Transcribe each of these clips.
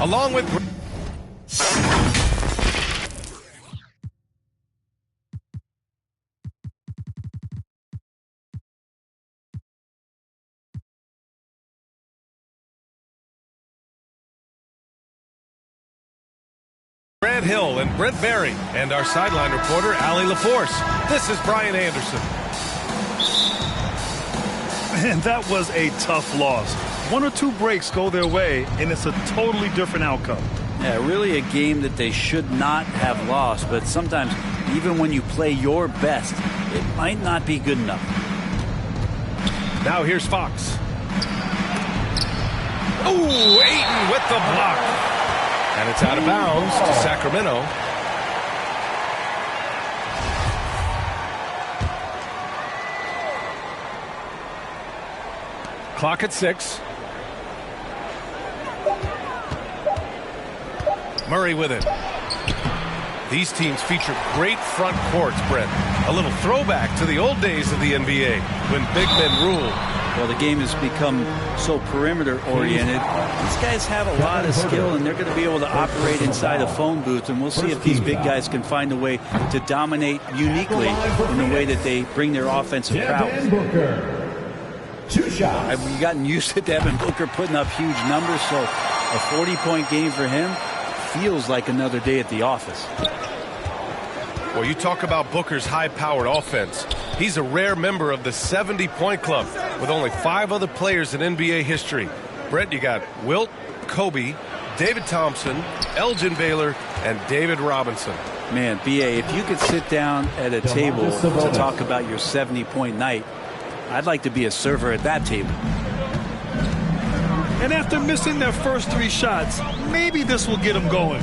along with Grant Hill and Brent Barry, and our sideline reporter, Allie LaForce. This is Brian Anderson. Man, that was a tough loss. One or two breaks go their way, and it's a totally different outcome. Yeah, really a game that they should not have lost, but sometimes even when you play your best, it might not be good enough. Now here's Fox. Oh, Ayton with the block. And it's out of bounds to Sacramento. Clock at 6. Murray with it. These teams feature great front courts, Brent. A little throwback to the old days of the NBA when big men ruled. Well, the game has become so perimeter-oriented. These guys have a lot of skill, and they're going to be able to operate inside a phone booth, and we'll see if these big guys can find a way to dominate uniquely in the way that they bring their offensive prowess. I've gotten used to Devin Booker putting up huge numbers, so a 40-point game for him feels like another day at the office. Well, you talk about Booker's high-powered offense. He's a rare member of the 70-point club with only 5 other players in NBA history. Brett, you got Wilt, Kobe, David Thompson, Elgin Baylor, and David Robinson. Man, B.A., if you could sit down at a table to talk about your 70-point night, I'd like to be a server at that table. And after missing their first 3 shots, maybe this will get them going.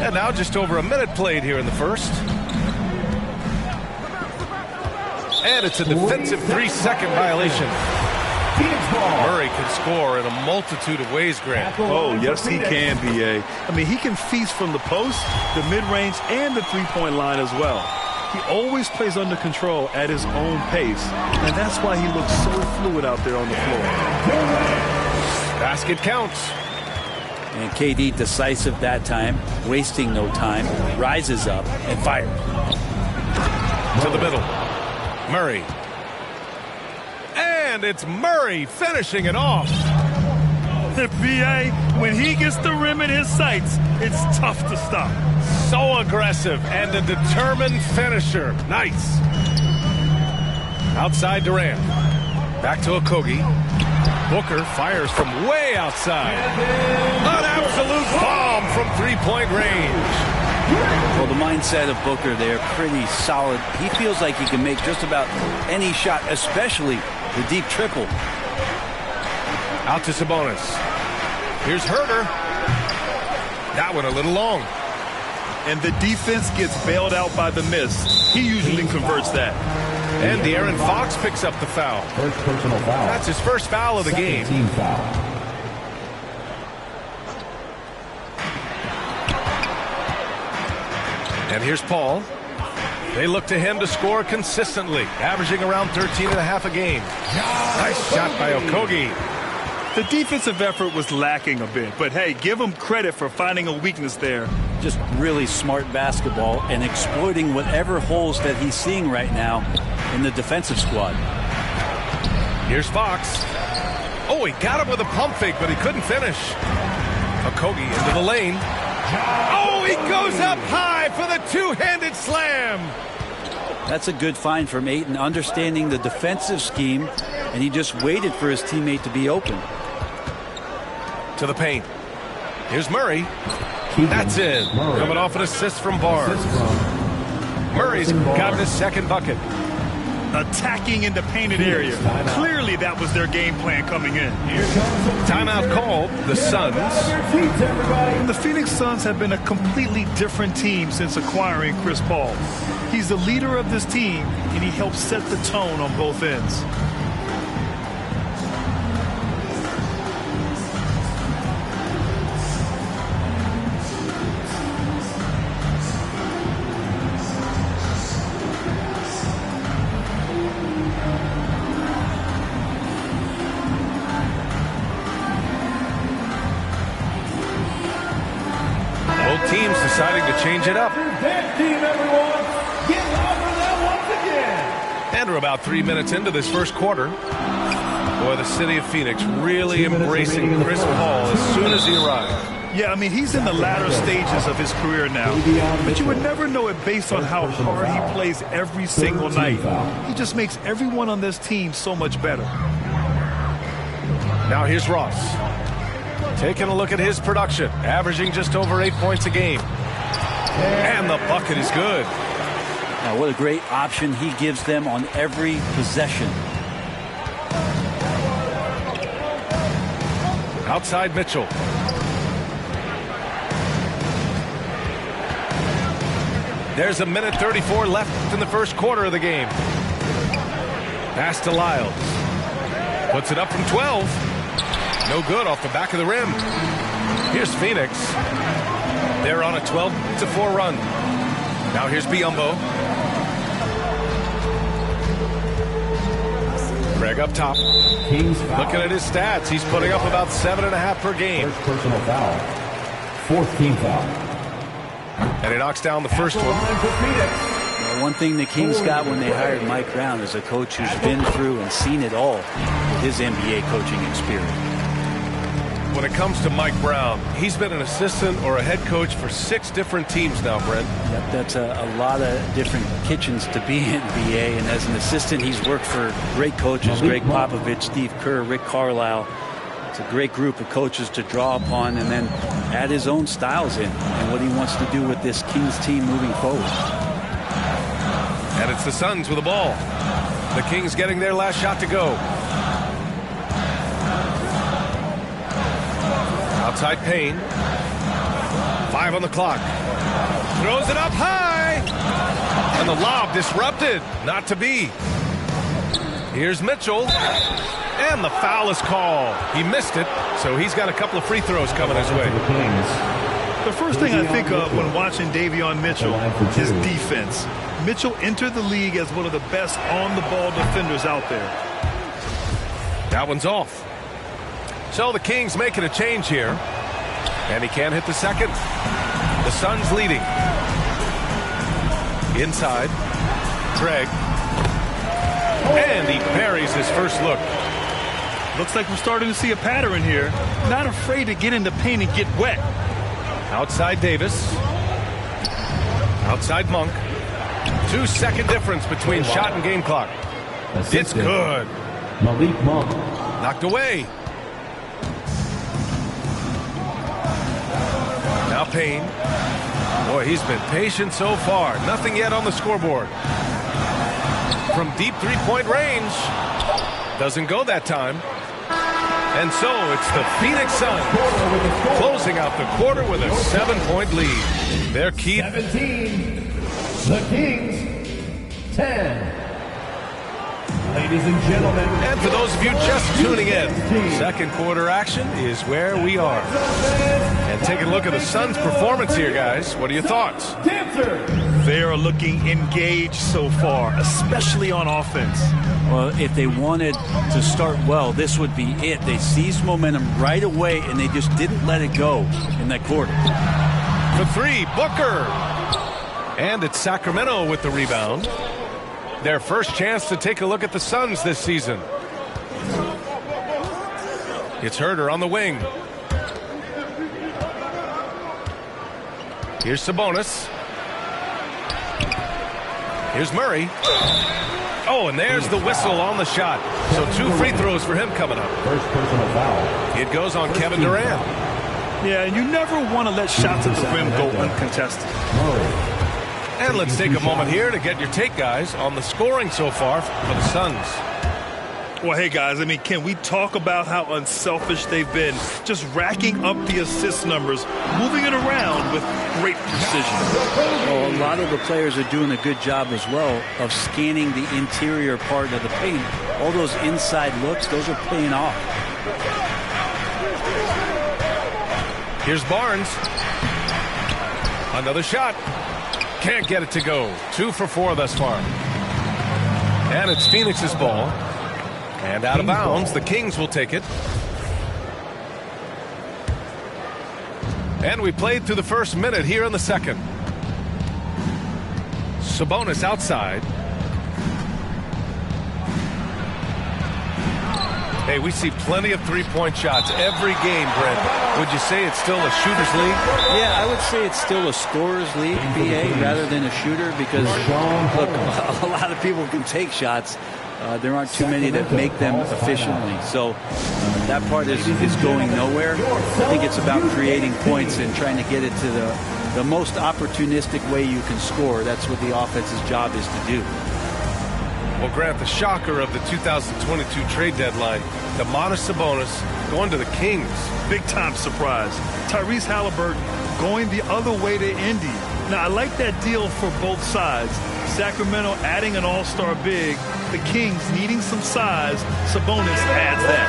And now just over a minute played here in the first. And it's a defensive 3-second violation. Murray can score in a multitude of ways, Grant. Oh, yes, he can, B.A. I mean, he can feast from the post, the mid-range, and the three-point line as well. He always plays under control at his own pace, and that's why he looks so fluid out there on the floor. Basket counts. And KD decisive that time, wasting no time, rises up and fires. To the middle. Murray. And it's Murray finishing it off. B.A., when he gets the rim in his sights, it's tough to stop. So aggressive and a determined finisher. Nice. Outside Durant. Back to Okogie. Booker fires from way outside. An absolute bomb from three-point range. Well, the mindset of Booker there, pretty solid. He feels like he can make just about any shot, especially the deep triple. Out to Sabonis. Here's Herter. That one a little long. And the defense gets bailed out by the miss. He usually converts that. And De'Aaron Fox picks up the foul. First personal foul. That's his first foul of the game. Team foul. And here's Paul. They look to him to score consistently, averaging around 13.5 a game. Nice shot by Okogie. The defensive effort was lacking a bit, but hey, give him credit for finding a weakness there. Just really smart basketball and exploiting whatever holes that he's seeing right now in the defensive squad. Here's Fox. Oh, he got him with a pump fake, but he couldn't finish. Okogie into the lane. Oh, he goes up high for the two-handed slam. That's a good find from Ayton, understanding the defensive scheme, and he just waited for his teammate to be open. To the paint. Here's Murray. That's in. Coming off an assist from Barnes. Murray's got his second bucket. Attacking in the painted area. Clearly that was their game plan coming in. Timeout called. The Suns. The Phoenix Suns have been a completely different team since acquiring Chris Paul. He's the leader of this team, and he helps set the tone on both ends. change it up. And we're about 3 minutes into this first quarter. Boy, the city of Phoenix really embracing Chris Paul as soon as he arrived. Yeah, I mean, he's in the latter stages of his career now. But you would never know it based on how hard he plays every single night. He just makes everyone on this team so much better. Now here's Ross. Taking a look at his production. Averaging just over 8 points a game. And the bucket is good. Now, what a great option he gives them on every possession. Outside Mitchell. There's a minute 34 left in the first quarter of the game. Pass to Lyles. Puts it up from 12. No good off the back of the rim. Here's Phoenix. They're on a 12-4 run. Now here's Biyombo. Greg up top. Looking at his stats, he's putting up about 7.5 per game. First personal foul. Fourth team foul. And he knocks down the first one. Well, one thing the Kings got when they hired Mike Brown is a coach who's been through and seen it all with his NBA coaching experience. When it comes to Mike Brown, he's been an assistant or a head coach for 6 different teams now, Brent. Yep, that's a lot of different kitchens to be in NBA. And as an assistant, he's worked for great coaches, Greg Popovich, Steve Kerr, Rick Carlisle. It's a great group of coaches to draw upon and then add his own styles in and what he wants to do with this Kings team moving forward. And it's the Suns with the ball. The Kings getting their last shot to go. Outside Payne. 5 on the clock. Throws it up high. And the lob disrupted. Not to be. Here's Mitchell. And the foul is called. He missed it, so he's got a couple of free throws coming his way. The first thing I think of when watching Davion Mitchell is defense. Mitchell entered the league as one of the best on-the-ball defenders out there. That one's off. So the Kings making a change here. And he can't hit the second. The Suns leading. Inside. Craig. And he buries his first look. Looks like we're starting to see a pattern here. Not afraid to get in the paint and get wet. Outside Davis. Outside Monk. 2-second difference between shot and game clock. It's good. Malik Monk. Knocked away. Now Payne. Boy, he's been patient so far. Nothing yet on the scoreboard. From deep three-point range. Doesn't go that time. And so it's the Phoenix Suns closing out the quarter with a 7-point lead. They're key. 17. The Kings. 10. Ladies and gentlemen. And for those of you just tuning in, second quarter action is where we are. And taking a look at the Suns' performance here, guys. What are your thoughts? They are looking engaged so far, especially on offense. Well, if they wanted to start well, this would be it. They seized momentum right away, and they just didn't let it go in that quarter. For 3, Booker. And it's Sacramento with the rebound. Their first chance to take a look at the Suns this season. It's Herter on the wing. Here's Sabonis. Here's Murray. Oh, and there's the whistle on the shot. So 2 free throws for him coming up. First personal foul. It goes on Kevin Durant. Yeah, you never want to let shots at the rim go uncontested. Murray. And let's take a moment here to get your take, guys, on the scoring so far for the Suns. Well, hey, guys, I mean, can we talk about how unselfish they've been? Just racking up the assist numbers, moving it around with great precision. Well, a lot of the players are doing a good job as well of scanning the interior part of the paint. All those inside looks, those are paying off. Here's Barnes. Another shot. Can't get it to go. 2 for 4 thus far. And it's Phoenix's ball. And out of bounds, the Kings will take it. And we played through the first minute here in the second. Sabonis outside. Hey, we see plenty of three-point shots every game, Brent. Would you say it's still a shooter's league? Yeah, I would say it's still a scorer's league, BA, rather than a shooter, because, look, a lot of people can take shots. There aren't too many that make them efficiently. So that part is going nowhere. I think it's about creating points and trying to get it to the most opportunistic way you can score. That's what the offense's job is to do. Well, Grant, the shocker of the 2022 trade deadline, Domantas Sabonis going to the Kings. Big-time surprise. Tyrese Halliburton going the other way to Indy. Now, I like that deal for both sides. Sacramento adding an all-star big. The Kings needing some size. Sabonis adds that.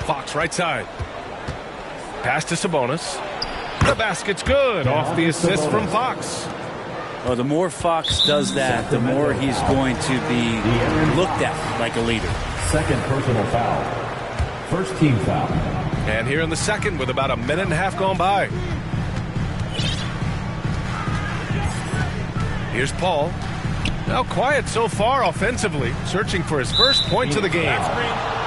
Fox right side. Pass to Sabonis. The basket's good off the assist from Fox. Well, the more Fox does that, the more he's going to be looked at like a leader. Second personal foul. First team foul. And here in the second with about a minute and a half gone by. Here's Paul. Now quiet so far offensively, searching for his first points of the game.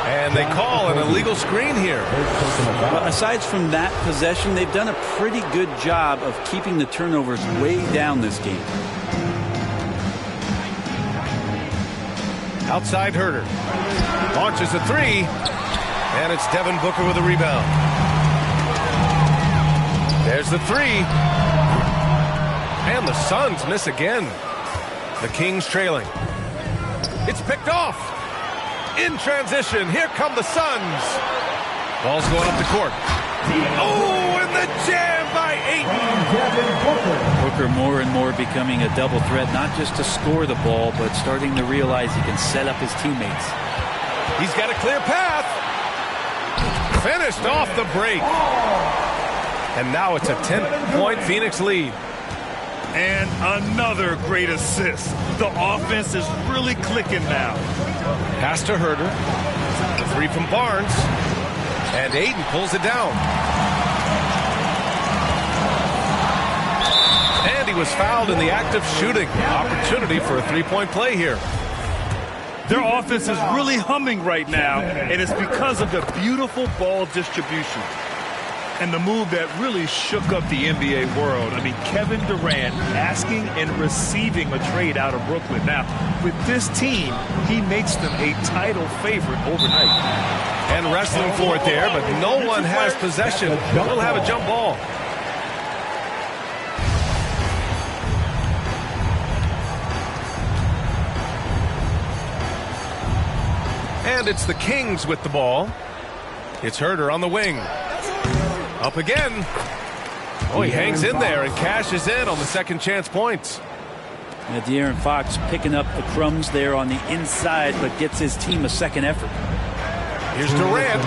And they call an illegal screen here. Well, aside from that possession, they've done a pretty good job of keeping the turnovers way down this game. Outside Herter. Launches a three. And it's Devin Booker with a rebound. There's the three. And the Suns miss again. The Kings trailing. It's picked off. In transition, here come the Suns. Ball's going up the court. Oh, and the jam by Ayton. Booker more and more becoming a double threat, not just to score the ball, but starting to realize he can set up his teammates. He's got a clear path. Finished off the break. And now it's a 10-point Phoenix lead. And another great assist. The offense is really clicking now. Pass to Herter. The three from Barnes. And Ayton pulls it down. And he was fouled in the act of shooting. Opportunity for a three-point play here. Their offense is really humming right now, and it's because of the beautiful ball distribution. And the move that really shook up the NBA world. I mean, Kevin Durant asking and receiving a trade out of Brooklyn. Now, with this team, he makes them a title favorite overnight. And wrestling for it there, but no one has possession. We'll have a jump ball. And it's the Kings with the ball. It's Herter on the wing. Up again. Oh, he hangs in there and cashes in on the second chance points. Yeah, De'Aaron Fox picking up the crumbs there on the inside, but gets his team a second effort. Here's Durant.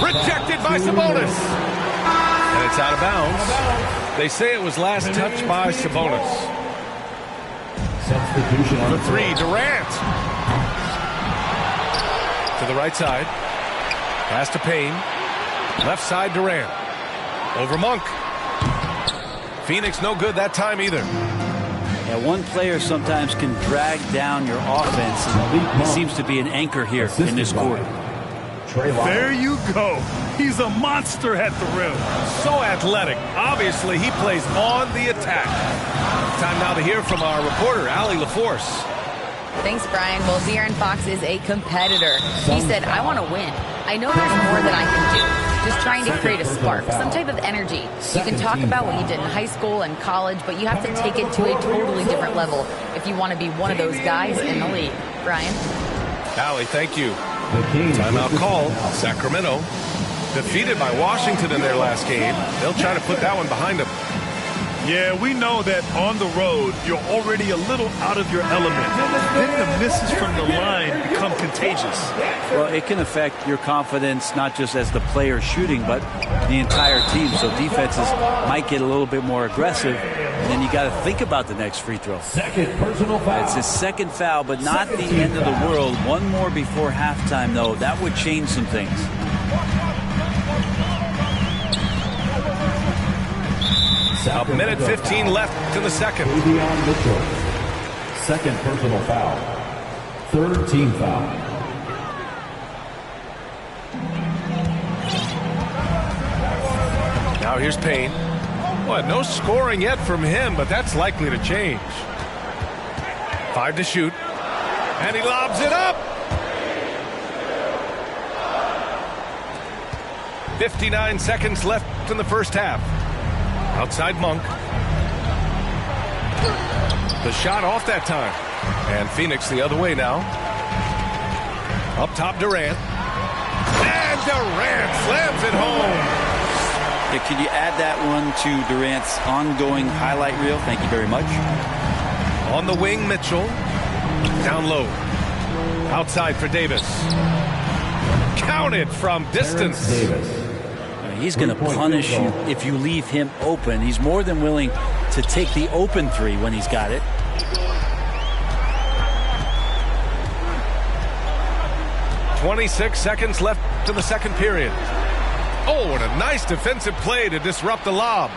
Rejected by Sabonis. And it's out of bounds. They say it was last touched by Sabonis. Substitution on the three, Durant. To the right side. Pass to Payne. Left side, Durant. Over Monk. Phoenix no good that time either. Yeah, one player sometimes can drag down your offense, and he seems to be an anchor here in this quarter. There you go. He's a monster at the rim. So athletic. Obviously, he plays on the attack. Time now to hear from our reporter, Allie LaForce. Thanks, Brian. Well, De'Aaron Fox is a competitor. He said, I want to win. I know there's more that I can do. Just trying to create a spark, some type of energy. You can talk about what you did in high school and college, but you have to take it to a totally different level if you want to be one of those guys in the league. Brian? Allie, thank you. Timeout called. Sacramento defeated by Washington in their last game. They'll try to put that one behind them. Yeah, we know that on the road, you're already a little out of your element. Then the misses from the line become contagious. Well, it can affect your confidence, not just as the player shooting, but the entire team. So defenses might get a little bit more aggressive, and then you got to think about the next free throw. Second personal foul. It's his second foul, but not the end of the world. One more before halftime, though. That would change some things. A minute 15 left in the second. Davion Mitchell. Second personal foul. Third team foul. Now here's Payne. Well, no scoring yet from him, but that's likely to change. 5 to shoot. And he lobs it up. 59 seconds left in the first half. Outside Monk. The shot off that time. And Phoenix the other way now. Up top Durant. And Durant slams it home. Yeah, could you add that one to Durant's ongoing highlight reel? Thank you very much. On the wing, Mitchell. Down low. Outside for Davis. Counted from distance. He's going to punish you if you leave him open. He's more than willing to take the open three when he's got it. .26 seconds left to the second period. Oh, and a nice defensive play to disrupt the lob.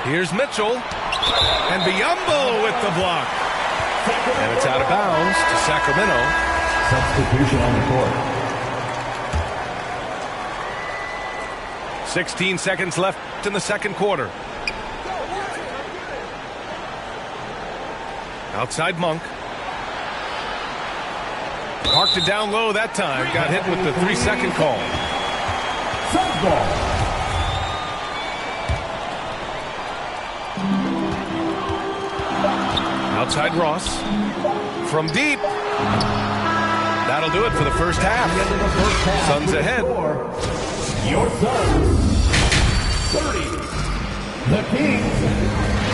Here's Mitchell. And Biyombo with the block. And it's out of bounds to Sacramento. Substitution on the court. 16 seconds left in the second quarter. Outside Monk. Parked it down low that time. Got hit with the 3-second call. Suns ball. Outside Ross. From deep. That'll do it for the first half. Suns ahead. Your Suns. 30. The Kings.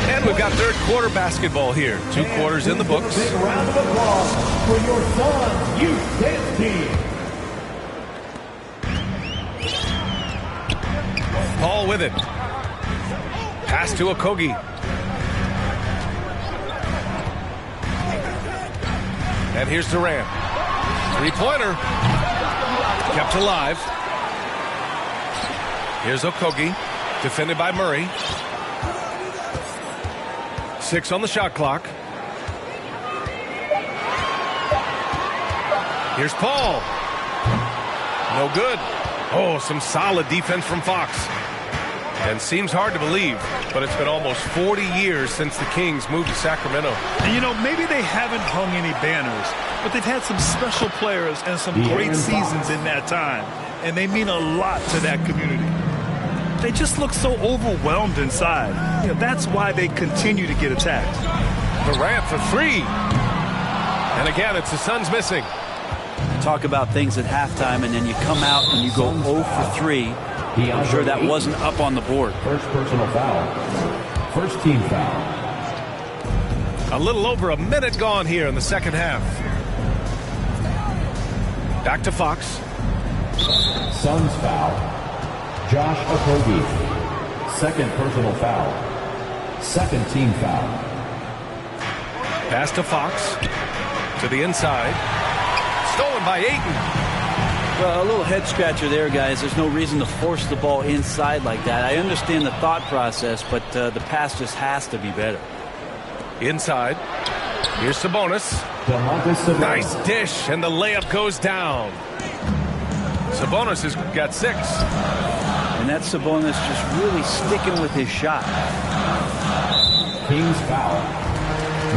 And we've got third quarter basketball here. 2 quarters in the books. Big round of applause for your Suns Youth Dance Team. Paul with it. Pass to Okogie. And here's Durant. 3-pointer. Kept alive. Here's Okogie. Defended by Murray. 6 on the shot clock. Here's Paul. No good. Oh, some solid defense from Fox. And seems hard to believe, but it's been almost 40 years since the Kings moved to Sacramento. And, you know, maybe they haven't hung any banners, but they've had some special players and some great seasons in that time. And they mean a lot to that community. They just look so overwhelmed inside. You know, that's why they continue to get attacked. Durant for 3. And again, it's the Suns missing. Talk about things at halftime, and then you come out and you go 0 for 3. I'm sure that wasn't up on the board. First personal foul. First team foul. A little over a minute gone here in the second half. Back to Fox. Suns foul. Josh Okogie. Second personal foul. Second team foul. Pass to Fox. To the inside. Stolen by Ayton. Well, a little head scratcher there, guys. There's no reason to force the ball inside like that. I understand the thought process, but the pass just has to be better. Inside. Here's Sabonis. Nice dish, and the layup goes down. Sabonis has got 6. And that's Sabonis just really sticking with his shot. Kings foul.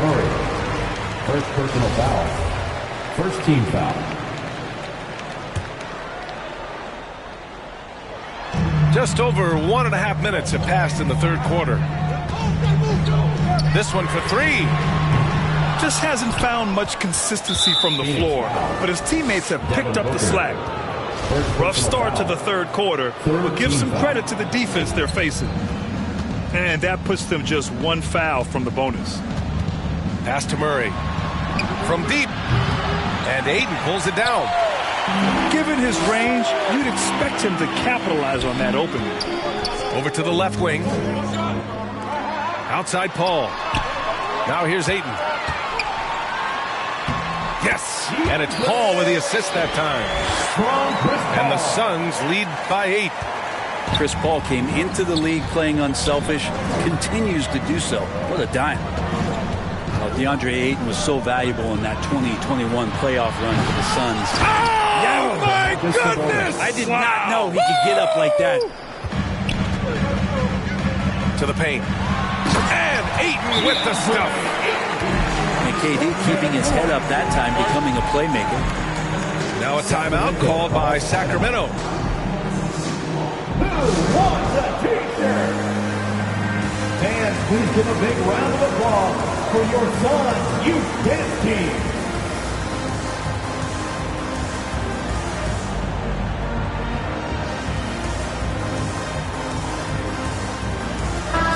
Murray. First personal foul. First team foul. Just over 1.5 minutes have passed in the third quarter. This one for 3. Just hasn't found much consistency from the floor, but his teammates have picked up the slack. Rough start to the third quarter, but give some credit to the defense they're facing. And that puts them just 1 foul from the bonus. Pass to Murray. From deep. And Ayton pulls it down. Given his range, you'd expect him to capitalize on that opening. Over to the left wing. Outside Paul. Now here's Ayton. Yes, and it's Paul with the assist that time. And the Suns lead by 8. Chris Paul came into the league playing unselfish, continues to do so. What a dime. DeAndre Ayton was so valuable in that 2021 playoff run for the Suns. Oh, my goodness! I did not know he could get up like that. To the paint. And Ayton with the stuff. And KD keeping his head up that time, becoming a playmaker. Now a timeout called by Sacramento. Who wants a t-shirt? Fans, please give a big round of applause for your Suns Youth Tennis Team.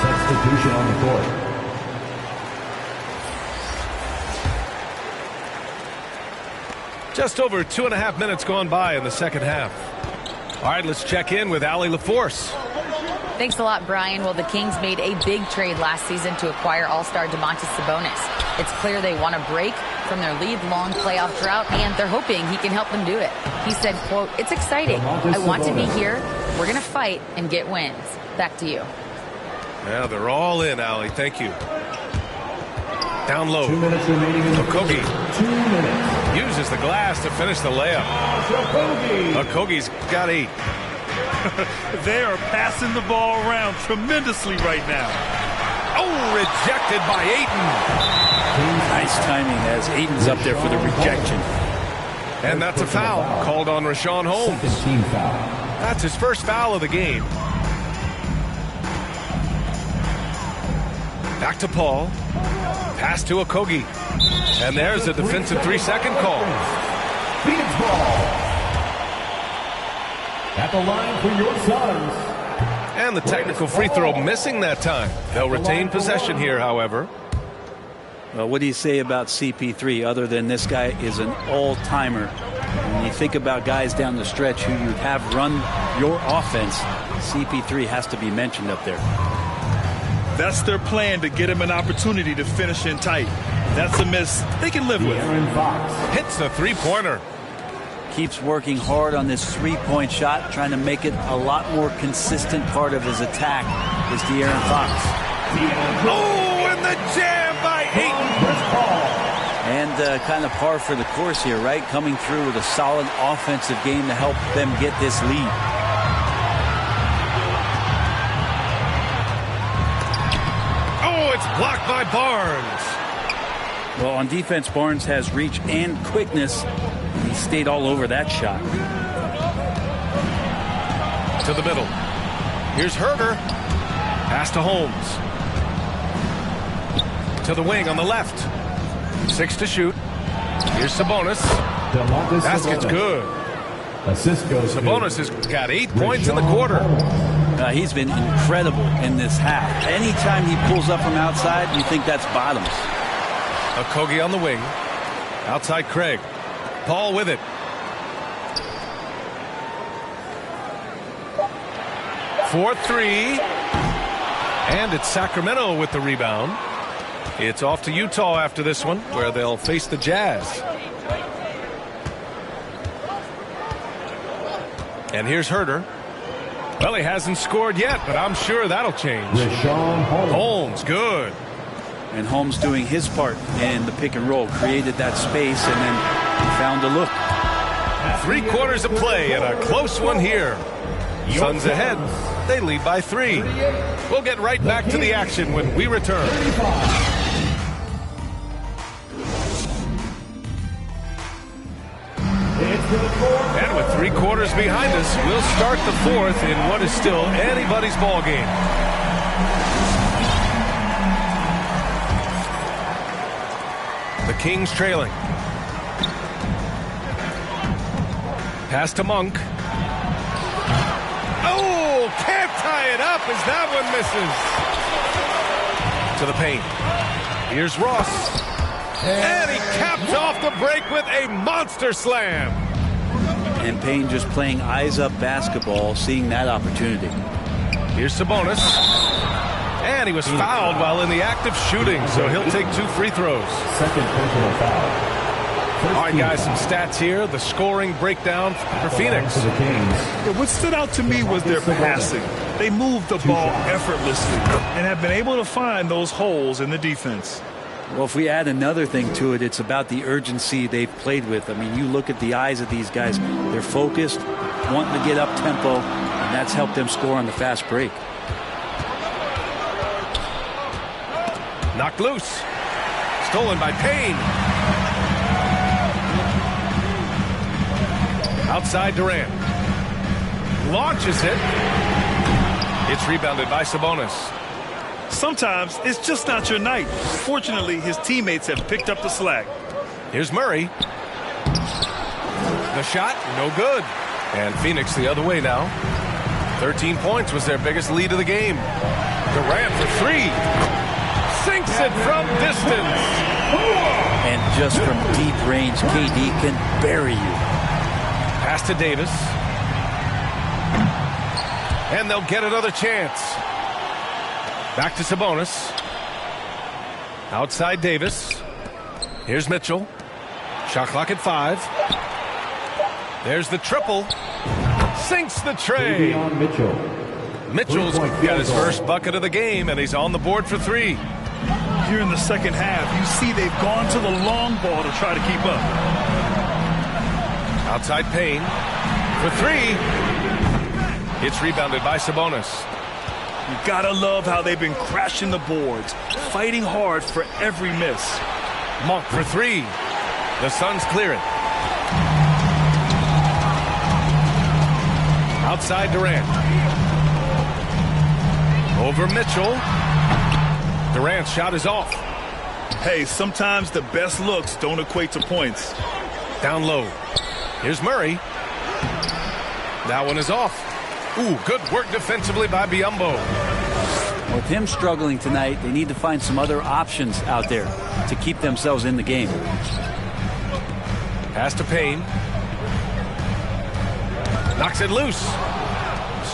Substitution on the court. Just over 2.5 minutes gone by in the second half. All right, let's check in with Allie LaForce. Thanks a lot, Brian. Well, the Kings made a big trade last season to acquire all-star Domantas Sabonis. It's clear they want to break from their lead-long playoff drought, and they're hoping he can help them do it. He said, quote, "It's exciting. I want to be here. We're going to fight and get wins." Back to you. Yeah, they're all in, Allie. Thank you. Down low. 2 minutes remaining in the Okogie 2 minutes. uses the glass to finish the layup. Okogie's got 8. They are passing the ball around tremendously right now. Oh, rejected by Ayton. Nice timing as Ayton's up there for the rejection. And that's a foul called on Richaun Holmes. Second team foul. That's his first foul of the game. Back to Paul. Pass to Okogie. And there's a defensive 3-second call. Phoenix ball. At the line for your Suns. And the technical free throw missing that time. They'll retain possession here, however. Well, what do you say about CP3 other than this guy is an all-timer? When you think about guys down the stretch who you have run your offense, CP3 has to be mentioned up there. That's their plan, to get him an opportunity to finish in tight. That's a miss they can live with. De'Aaron Fox. Hits the three-pointer. Keeps working hard on this three-point shot, trying to make it a lot more consistent part of his attack is De'Aaron Fox. Oh, and the jam by Ayton. And kind of par for the course here, right? Coming through with a solid offensive game to help them get this lead. Oh, it's blocked by Barnes. Well, on defense, Barnes has reach and quickness. He stayed all over that shot. To the middle. Here's Herter. Pass to Holmes. To the wing on the left. 6 to shoot. Here's Sabonis. Basket's good. Assist goes Sabonis has got 8 points in the quarter. He's been incredible in this half. Anytime he pulls up from outside, you think that's bottoms. Okogie on the wing. Outside Craig. Paul with it. For 3. And it's Sacramento with the rebound. It's off to Utah after this one, where they'll face the Jazz. And here's Herter. Well, he hasn't scored yet, but I'm sure that'll change. Richaun Holmes, good. And Holmes doing his part in the pick and roll. Created that space and then found a look. 3 quarters of play and a close one here. Suns ahead. They lead by 3. We'll get right back to the action when we return. And with 3 quarters behind us, we'll start the 4th in what is still anybody's ball game. The Kings trailing. Pass to Monk. Oh, can't tie it up as that one misses. To the paint. Here's Ross. And he caps off the break with a monster slam. And Payne just playing eyes-up basketball, seeing that opportunity. Here's Sabonis. And he was fouled while in the act of shooting, so he'll take 2 free throws. Second personal foul. All right, guys, some stats here. The scoring breakdown for Phoenix. Yeah, what stood out to me was their passing. They moved the ball effortlessly and have been able to find those holes in the defense. Well, if we add another thing to it, it's about the urgency they've played with. I mean, you look at the eyes of these guys. They're focused, wanting to get up tempo, and that's helped them score on the fast break. Knocked loose. Stolen by Payne. Outside Durant. Launches it. It's rebounded by Sabonis. Sometimes it's just not your night. Fortunately, his teammates have picked up the slack. Here's Murray. The shot, no good. And Phoenix the other way now. 13 points was their biggest lead of the game. Durant for three. Sinks it from distance. And just from deep range, KD can bury you. Pass to Davis. And they'll get another chance. Back to Sabonis. Outside Davis. Here's Mitchell. Shot clock at 5. There's the triple. Sinks the tray. Mitchell's got his first bucket of the game, and he's on the board for 3. Here in the second half, you see they've gone to the long ball to try to keep up. Outside Payne for 3. It's rebounded by Sabonis. You gotta love how they've been crashing the boards, fighting hard for every miss. Monk for 3. The Suns clear it. Outside Durant. Over Mitchell. Durant's shot is off. Hey, sometimes the best looks don't equate to points. Down low. Here's Murray. That one is off. Ooh, good work defensively by Biyombo. With him struggling tonight, they need to find some other options out there to keep themselves in the game. Pass to Payne. Knocks it loose.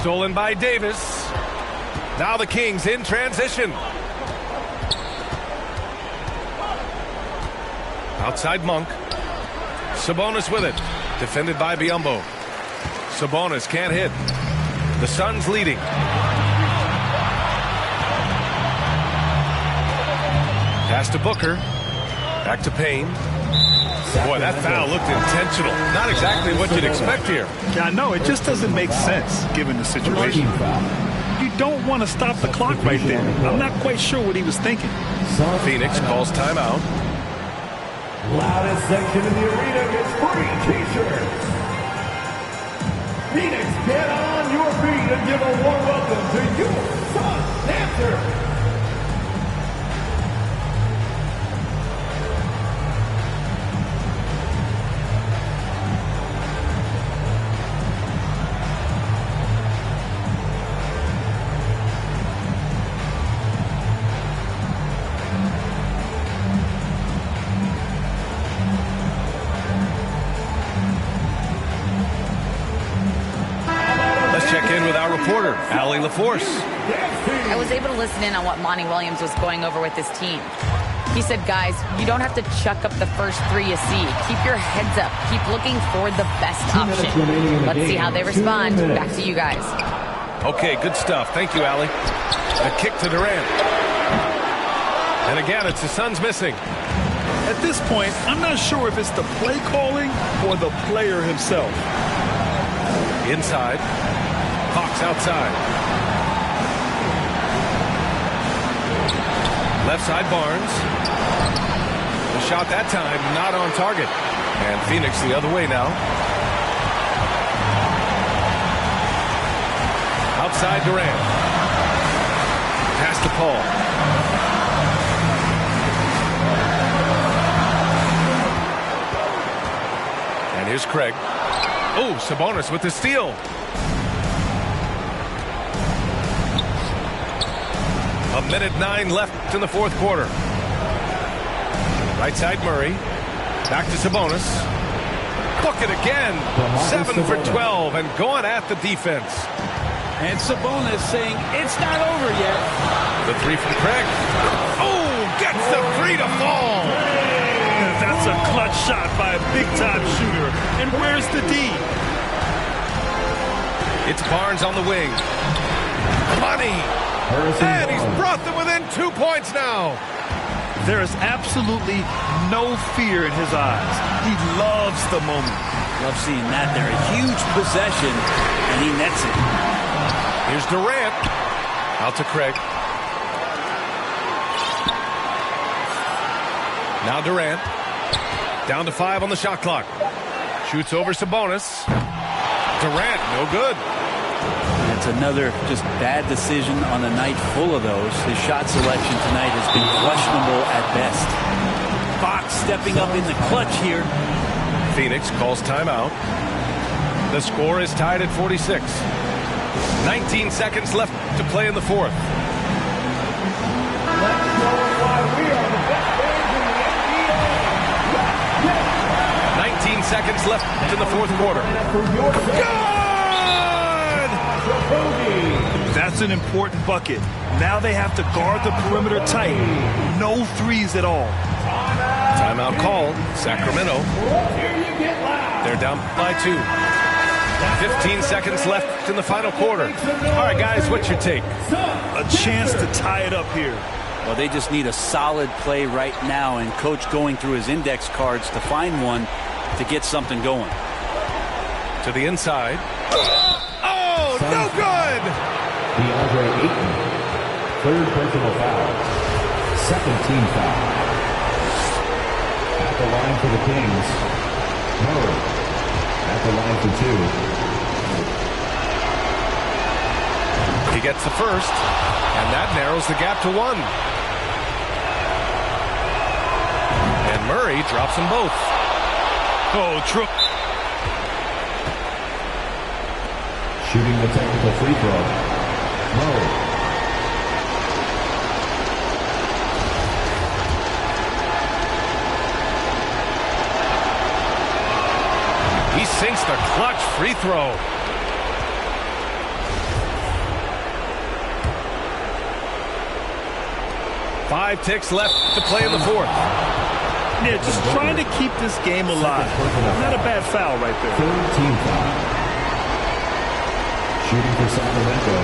Stolen by Davis. Now the Kings in transition. Outside Monk. Sabonis with it. Defended by Biyombo. Sabonis can't hit. The Suns leading. Pass to Booker. Back to Payne. Boy, that foul looked intentional. Not exactly what you'd expect here. Yeah, no, it just doesn't make sense given the situation. You don't want to stop the clock right there. I'm not quite sure what he was thinking. Phoenix calls timeout. Loudest section in the arena gets free t-shirts. Phoenix, get on your feet and give a warm welcome to your Sun Panther. Reporter Allie LaForce. I was able to listen in on what Monty Williams was going over with his team. He said, guys, you don't have to chuck up the first 3 you see. Keep your heads up. Keep looking for the best option. Let's see how they respond. Back to you guys. Okay, good stuff. Thank you, Allie. A kick to Durant. And again, it's the Suns missing. At this point, I'm not sure if it's the play calling or the player himself. Inside. Hawks outside. Left side Barnes. The shot that time not on target. And Phoenix the other way now. Outside Durant. Pass to Paul. And here's Craig. Oh, Sabonis with the steal. A minute 9 left in the fourth quarter. Right side Murray. Back to Sabonis. Book it again. 7 for 12 and going at the defense. And Sabonis saying it's not over yet. The 3 from Craig. Oh, gets the 3 to fall. That's a clutch shot by a big-time shooter. And where's the D? It's Barnes on the wing. Money! And he's brought them within 2 points now. There is absolutely no fear in his eyes. He loves the moment. Love seeing that there. A huge possession, and he nets it. Here's Durant. Out to Craig. Now Durant. Down to 5 on the shot clock. Shoots over Sabonis. Durant, no good. It's another just bad decision on a night full of those. His shot selection tonight has been questionable at best. Fox stepping up in the clutch here. Phoenix calls timeout. The score is tied at 46. 19 seconds left to play in the fourth. Let's show them why we are the best fans in the NBA. 19 seconds left in the fourth quarter. Good! That's an important bucket. Now they have to guard the perimeter tight. No threes at all. Timeout called. Sacramento. They're down by 2. 15 seconds left in the final quarter. All right, guys, what's your take? A chance to tie it up here. Well, they just need a solid play right now, and Coach going through his index cards to find one to get something going. To the inside. Oh, no good! DeAndre Ayton, third personal foul, second team foul. At the line for the Kings, Murray. At the line for 2. He gets the first, and that narrows the gap to 1. And Murray drops them both. Oh, true. Shooting the technical free throw, Murray. He sinks the clutch free throw. Five ticks left to play in the fourth. Yeah, just trying to keep this game alive. Not a bad foul right there. Third team foul. Shooting for Sacramento,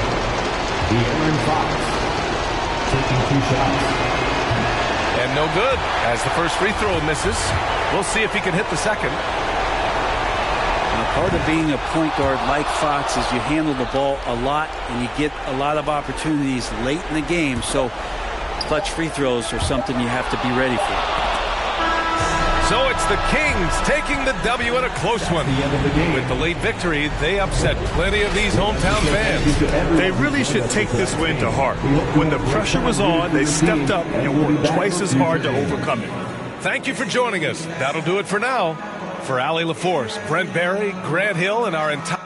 De'Aaron Fox, taking 2 shots. And no good, as the first free throw misses. We'll see if he can hit the second. Now, part of being a point guard like Fox is you handle the ball a lot, and you get a lot of opportunities late in the game. So clutch free throws are something you have to be ready for. So it's the Kings taking the W in a close one. With the late victory, they upset plenty of these hometown fans. They really should take this win to heart. When the pressure was on, they stepped up and worked twice as hard to overcome it. Thank you for joining us. That'll do it for now. For Allie LaForce, Brent Barry, Grant Hill, and our entire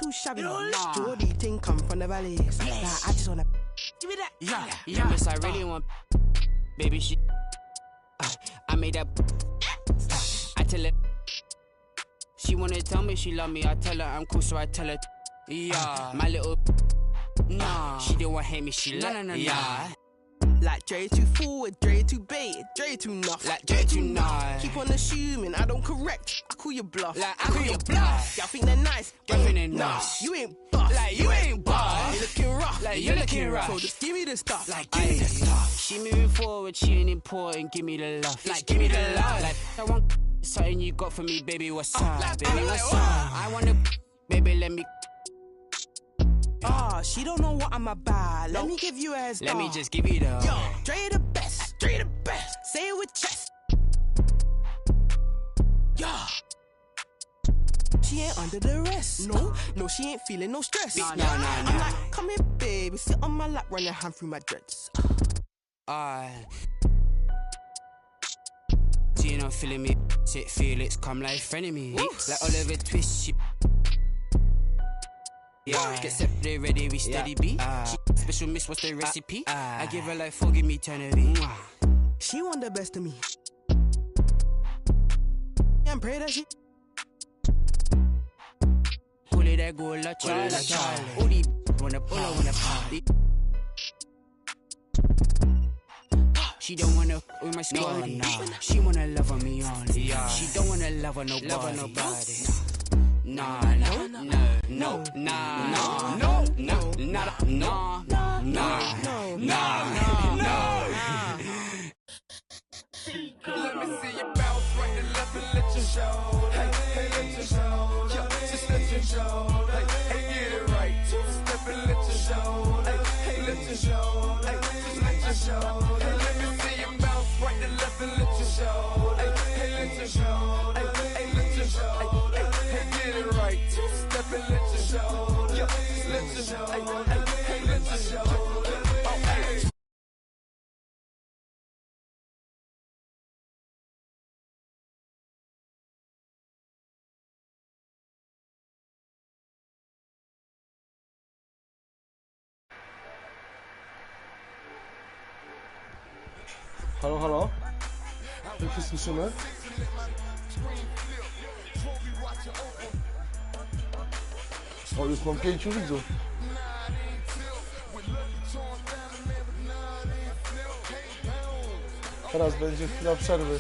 too shabby. Jordy thing come from the valleys. Like, I just wanna give me that. Yeah, miss, I really want baby she. I made that. I tell her. She wanna tell me she love me. I tell her I'm cool, so I tell her. Yeah, my little. Nah, she didn't want to hate me. She like. Yeah. Like Dre too forward, Dre too baited, Dre too nuff. Like Dre too nice. Keep on assuming I don't correct. I call you bluff. Like I call you bluff. Y'all think they're nice. Y'all think they're nice. You ain't buff. Like you ain't buff. You looking rough. Like you looking rough. So just give me the stuff. Like give me the stuff. She moving forward, she ain't important. Give me the love. Like give me the love. Like I want something you got for me, baby. What's up? Baby, what's up? I wanna, baby, let me. She don't know what I'm about. Let me give you a head start. Let me just give you the. Yo, Dre the best. Dre the best. Say it with chest. Yeah. She ain't under the rest. No, she ain't feeling no stress. No. I'm like, come here, baby. Sit on my lap, run your hand through my dreads. So you know, feeling me. Sit Felix, come like friend of me. Like Oliver Twist, she. Yeah, get separated, ready, we steady beat. Special miss, what's the recipe? I give her like forgive me, eternity. She want the best of me. And pray that she. Pull it, that go, la Charlie. All these wanna pull up, wanna party. She don't wanna with my squad. She wanna love on me only. She don't wanna love on nobody. Nah. Let me see you bounce right and left and let you show. Hey, let you show. Just let you show. Hey, get it right. Two-step and let you show. Hey, let you show. Just let you show. Let me see you bounce right and left and let you show. Hey, let you show. Hey, let you show. Hey, get it right. Two-step and let you show. Just let you show. Hey, let you show. Halo? Czy słyszymy? O, już mam 5 widzów. Teraz będzie chwila przerwy.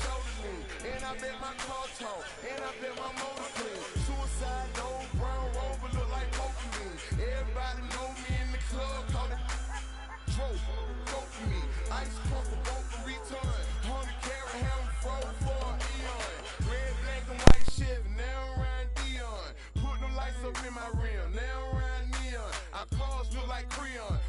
In my rim, now around neon. Our cars look like Creon.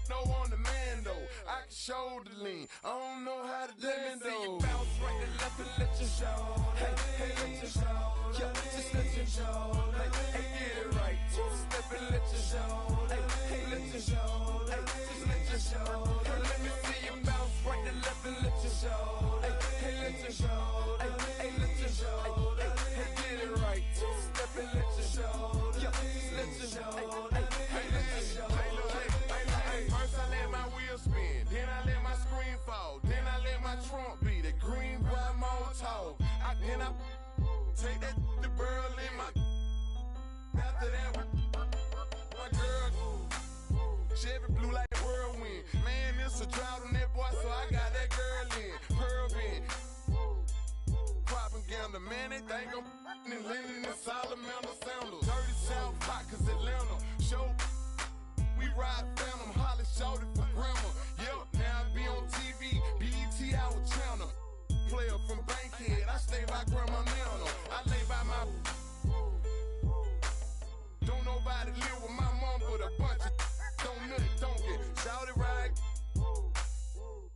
No on the man though. I can show the lean. I don't know how to let me see you bounce right and left and let you show. Hey, let you show. Just let you show. Hey, get it right. Two-step and let you show. Hey, let you show. Just let you show. Let me see you bounce right and left and let you show. Hey, let you show. Hey, let you show. Hey, get it right. Two-step and let you show. First I let my wheel spin, then I let my screen fall, then I let my trunk be the green boy Molotov. Then I take that the burl in my. After that, my girl Chevy blue like whirlwind. Man, it's a drought on that boy, so I got that girl in Pearl in. Propaganda, man, they think I'm in Lennon and Salamander sandals. Dirty South hot, cause Atlanta show. We ride Phantom, Holly shouted for grandma. Yep, now I be on TV, BET our channel. Player from Bankhead, I stay by Grandma Nana. I lay by my. Don't nobody live with my mom, but a bunch of don't get shouted right.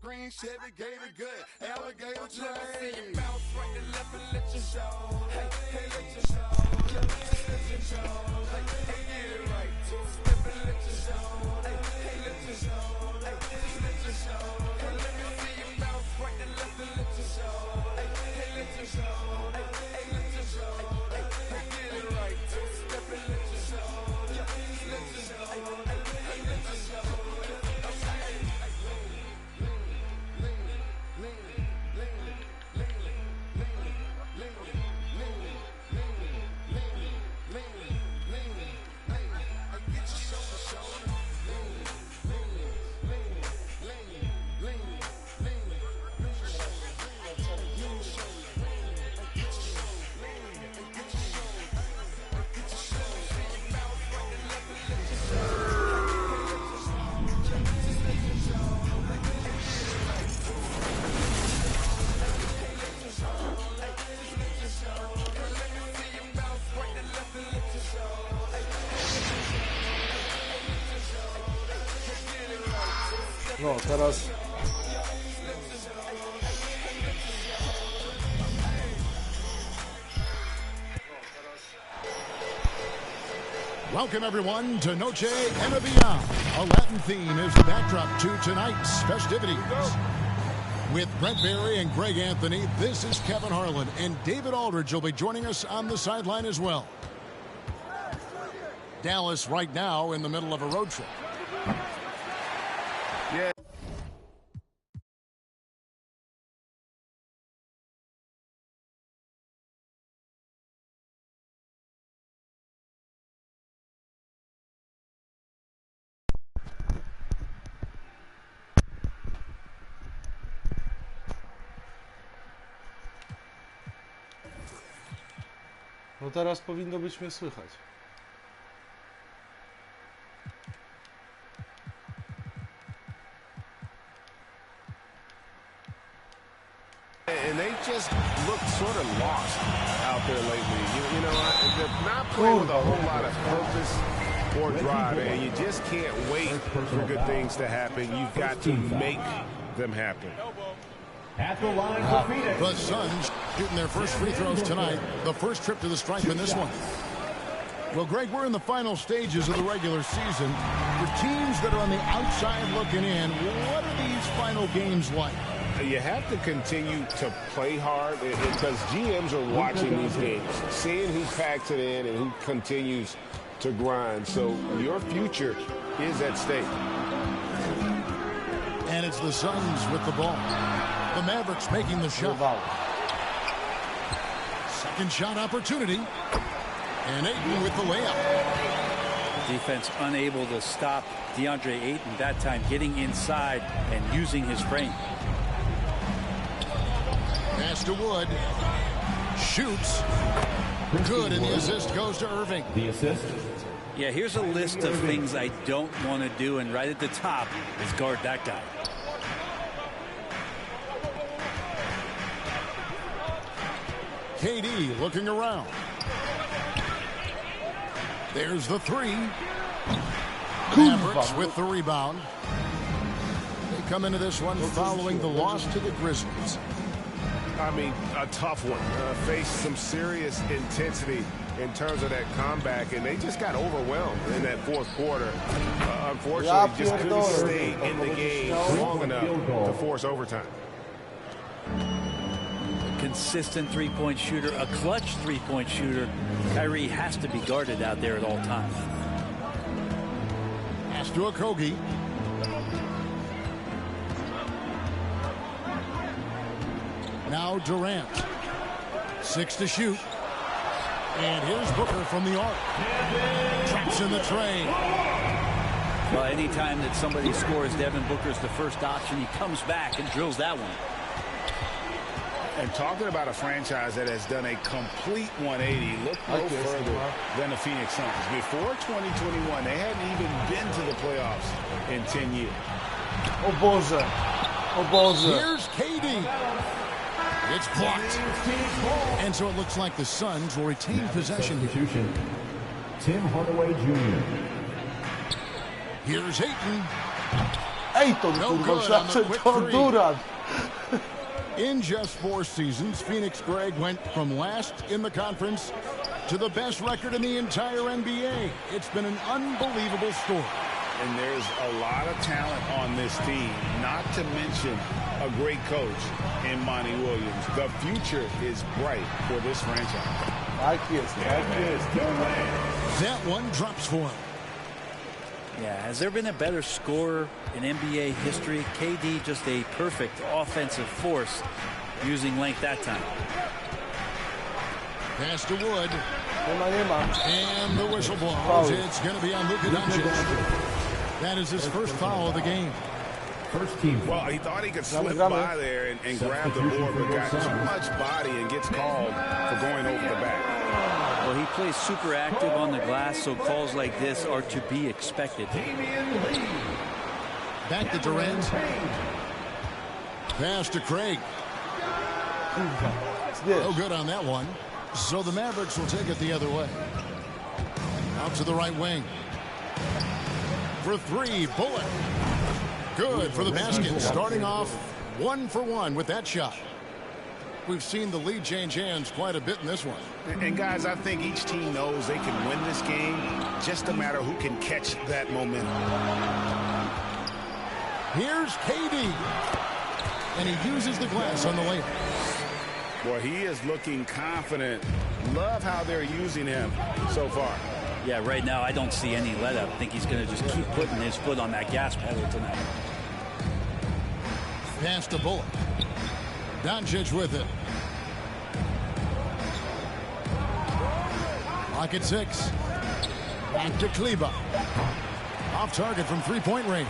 Green Chevy, Gator gut, alligator train. Let me see you bounce right and left and let you show. Hey, let you show. Just let you show. Hey, get it right. Two-step and let you show. Hey, let you show. Just let you show. Let me see you bounce right and left and let you show. Hey, let you show. Hey, let you show. Hey, get it right. Two-step and let you show. No, teraz... Welcome, everyone, to Noche Enavia. A Latin theme is the backdrop to tonight's festivities. With Brent Barry and Greg Anthony, this is Kevin Harlan, and David Aldridge will be joining us on the sideline as well. Dallas right now in the middle of a road trip. Yeah. No teraz powinno być mnie słychać. And they just look sort of lost out there lately. You know, they're not playing with a whole lot of purpose or drive, and you just can't wait for good things to happen. You've got to make them happen. At the line for Phoenix. The Suns shooting their first free throws tonight. The first trip to the stripe in this one. Well, Greg, we're in the final stages of the regular season. For teams that are on the outside looking in, what are these final games like? You have to continue to play hard because GMs are watching these games, seeing who packs it in and who continues to grind. So your future is at stake. And it's the Suns with the ball. The Mavericks making the shot. Second shot opportunity. And Ayton with the layup. Defense unable to stop DeAndre Ayton that time, getting inside and using his frame. Pass to Wood. Shoots. Good, and the assist goes to Irving. The assist. Yeah, here's a list of things I don't want to do, and right at the top is guard that guy. KD looking around. There's the three. Mavericks with the rebound. They come into this one following the loss to the Grizzlies. I mean, a tough one. Faced some serious intensity in terms of that comeback, and they just got overwhelmed in that fourth quarter. Unfortunately, just couldn't stay in the game long enough to force overtime. Consistent three-point shooter, a clutch three-point shooter. Kyrie has to be guarded out there at all times. Pass to Okogie. Now Durant. 6 to shoot. And here's Booker from the arc. Traps in the train. Well, anytime that somebody scores, Devin Booker's the first option. He comes back and drills that one. And talking about a franchise that has done a complete 180, look no further than the Phoenix Suns. Before 2021, they hadn't even been to the playoffs in 10 years. O Boże. O Boże. Here's KD. It's blocked. And so it looks like the Suns will retain possession. Tim Hardaway Jr. Here's Ayton. Ayton, No kurwa, good on the quick three. Durant. In just 4 seasons, Phoenix, Greg, went from last in the conference to the best record in the entire NBA. It's been an unbelievable story. And there's a lot of talent on this team, not to mention a great coach in Monty Williams. The future is bright for this franchise. That one drops for him. Yeah, has there been a better scorer in NBA history? KD just a perfect offensive force using length that time. Pass to Wood. And the whistle blows. It's going to be on Luka Doncic. That is his first foul of the game. First team. Well, he thought he could slip by there and grab the board, but got too much body and gets called for going over the back. Well, he plays super active on the glass, so calls like this are to be expected. Back to Durant. Pass to Craig. No good on that one. So the Mavericks will take it the other way. Out to the right wing. For three, Bullock. Good for the basket. Starting off 1 for 1 with that shot. We've seen the lead change hands quite a bit in this one. And guys, I think each team knows they can win this game. Just a matter who can catch that momentum. Here's KD. And he uses the glass on the layup. Boy, he is looking confident. Love how they're using him so far. Yeah, right now I don't see any let up. I think he's going to just keep putting his foot on that gas pedal tonight. Pass to Bullock. Doncic with it. Lock at 6. Back to Kleber. Off target from three-point range.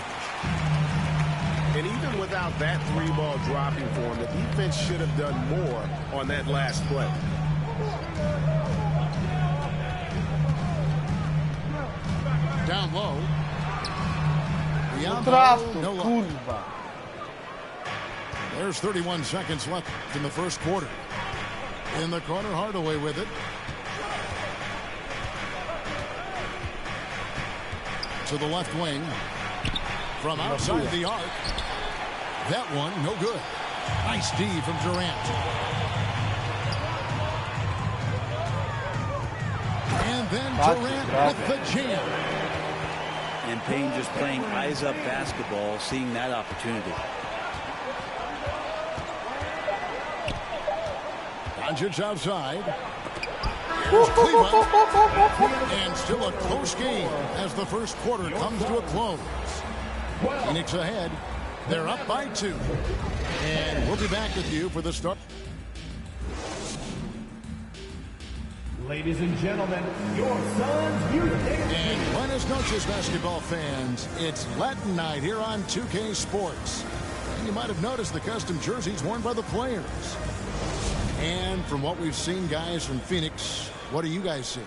And even without that 3-ball dropping for him, the defense should have done more on that last play. Down low. No low. There's 31 seconds left in the first quarter. In the corner, Hardaway with it. To the left wing. From outside the arc. That one, no good. Nice D from Durant. And then Durant with the jam. And Payne just playing eyes-up basketball, seeing that opportunity. Doncic outside. Here's Cleveland. And still a close game as the first quarter comes to a close. Phoenix ahead. They're up by 2. And we'll be back with you for the start. Ladies and gentlemen, your Suns Youth And buenas noches, basketball fans. It's Latin night here on 2K Sports. And you might have noticed the custom jerseys worn by the players. And from what we've seen, guys, from Phoenix, what do you guys see?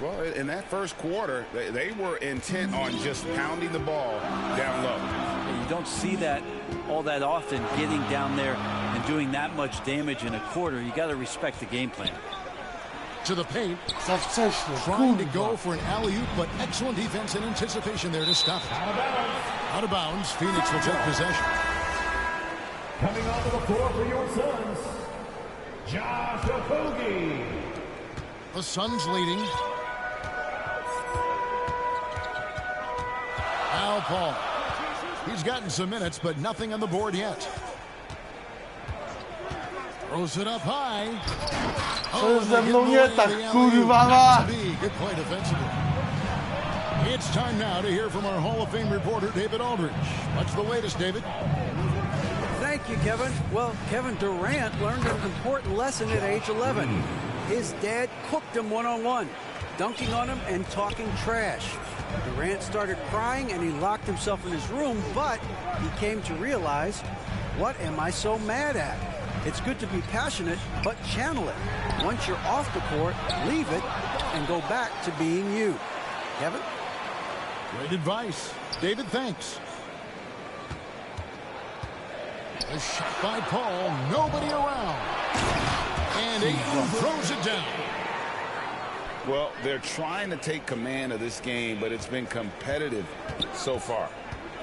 Well, in that first quarter, they were intent on just pounding the ball down low. And you don't see that all that often, getting down there and doing that much damage in a quarter. You got to respect the game plan. To the paint. Trying to go for an alley-oop, but excellent defense and anticipation there to stop it. Out of bounds. Phoenix will take possession. Coming onto the floor for your Suns, Josh Okogie. The Suns leading. Al Paul. He's gotten some minutes, but nothing on the board yet. Throws it up high. Oh, good play defensively. It's time now to hear from our Hall of Fame reporter, David Aldridge. What's the latest, David? Thank you, Kevin. Well, Kevin Durant learned an important lesson at age 11. His dad cooked him one-on-one, dunking on him and talking trash. Durant started crying and he locked himself in his room, but he came to realize, what am I so mad at? It's good to be passionate, but channel it. Once you're off the court, leave it and go back to being you. Kevin? Great advice. David, thanks. A shot by Paul. Nobody around. And Ayton throws it down. Well, they're trying to take command of this game, but it's been competitive so far.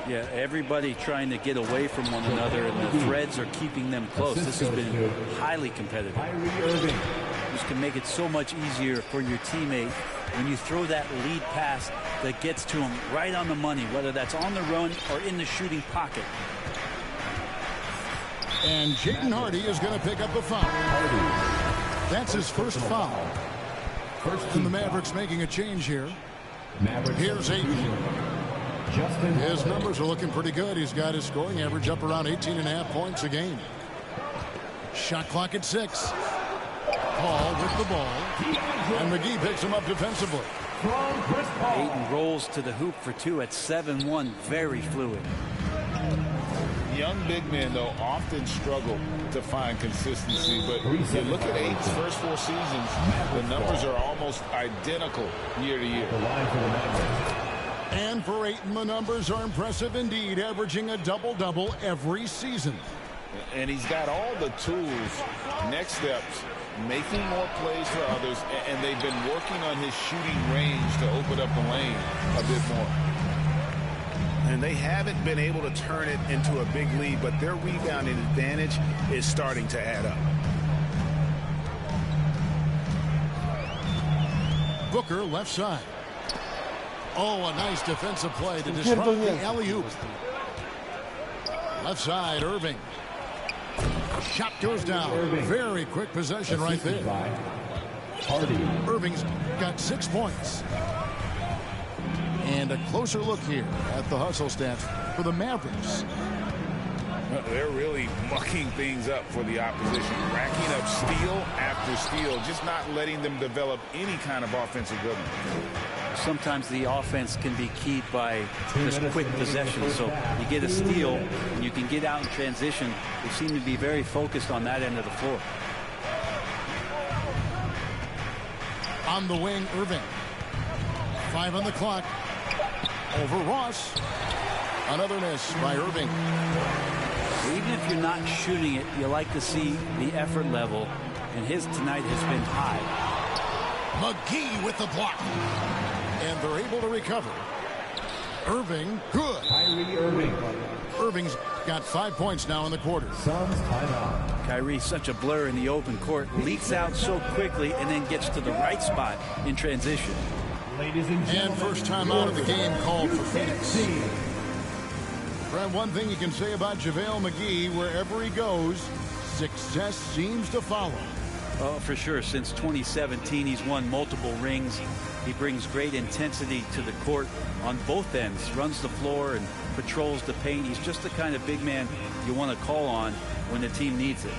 Yeah, everybody trying to get away from one another, and the threads are keeping them close. This has been highly competitive. This can make it so much easier for your teammate when you throw that lead pass that gets to him right on the money, whether that's on the run or in the shooting pocket. And Jaden Hardy is going to pick up a foul. That's his first foul. And the Mavericks making a change here. Here's Ayton. His numbers are looking pretty good. He's got his scoring average up around 18.5 points a game. Shot clock at 6. Paul with the ball. And McGee picks him up defensively. Ayton rolls to the hoop for 2 at 7-1. Very fluid. Young big men, though, often struggle to find consistency. But you look at Ayton's first 4 seasons, the numbers are almost identical year to year. And for Ayton, the numbers are impressive indeed, averaging a double-double every season. And he's got all the tools. Next steps, making more plays for others, and they've been working on his shooting range to open up the lane a bit more. And they haven't been able to turn it into a big lead, but their rebounding advantage is starting to add up. Booker left side. Oh, a nice defensive play to disrupt the alley-oop. Left side, Irving. Shot goes down. Very quick possession right there. Irving's got 6 points. And a closer look here at the hustle stats for the Mavericks. They're really mucking things up for the opposition, racking up steal after steal, just not letting them develop any kind of offensive rhythm. Sometimes the offense can be keyed by this quick possession. So you get a steal, and you can get out in transition. They seem to be very focused on that end of the floor. On the wing, Irving. 5 on the clock. Over Ross. Another miss by Irving. Even if you're not shooting it, you like to see the effort level, and his tonight has been high. McGee with the block. And they're able to recover. Irving, good. Kyrie Irving. Irving's got 5 points now in the quarter. Suns timeout. Kyrie's such a blur in the open court, leaks out so quickly and then gets to the right spot in transition. Ladies and gentlemen, and first time out of the game called for Phoenix. Brad, one thing you can say about JaVale McGee, wherever he goes, success seems to follow. Oh, for sure. Since 2017, he's won multiple rings. He brings great intensity to the court on both ends, runs the floor and patrols the paint. He's just the kind of big man you want to call on when the team needs it.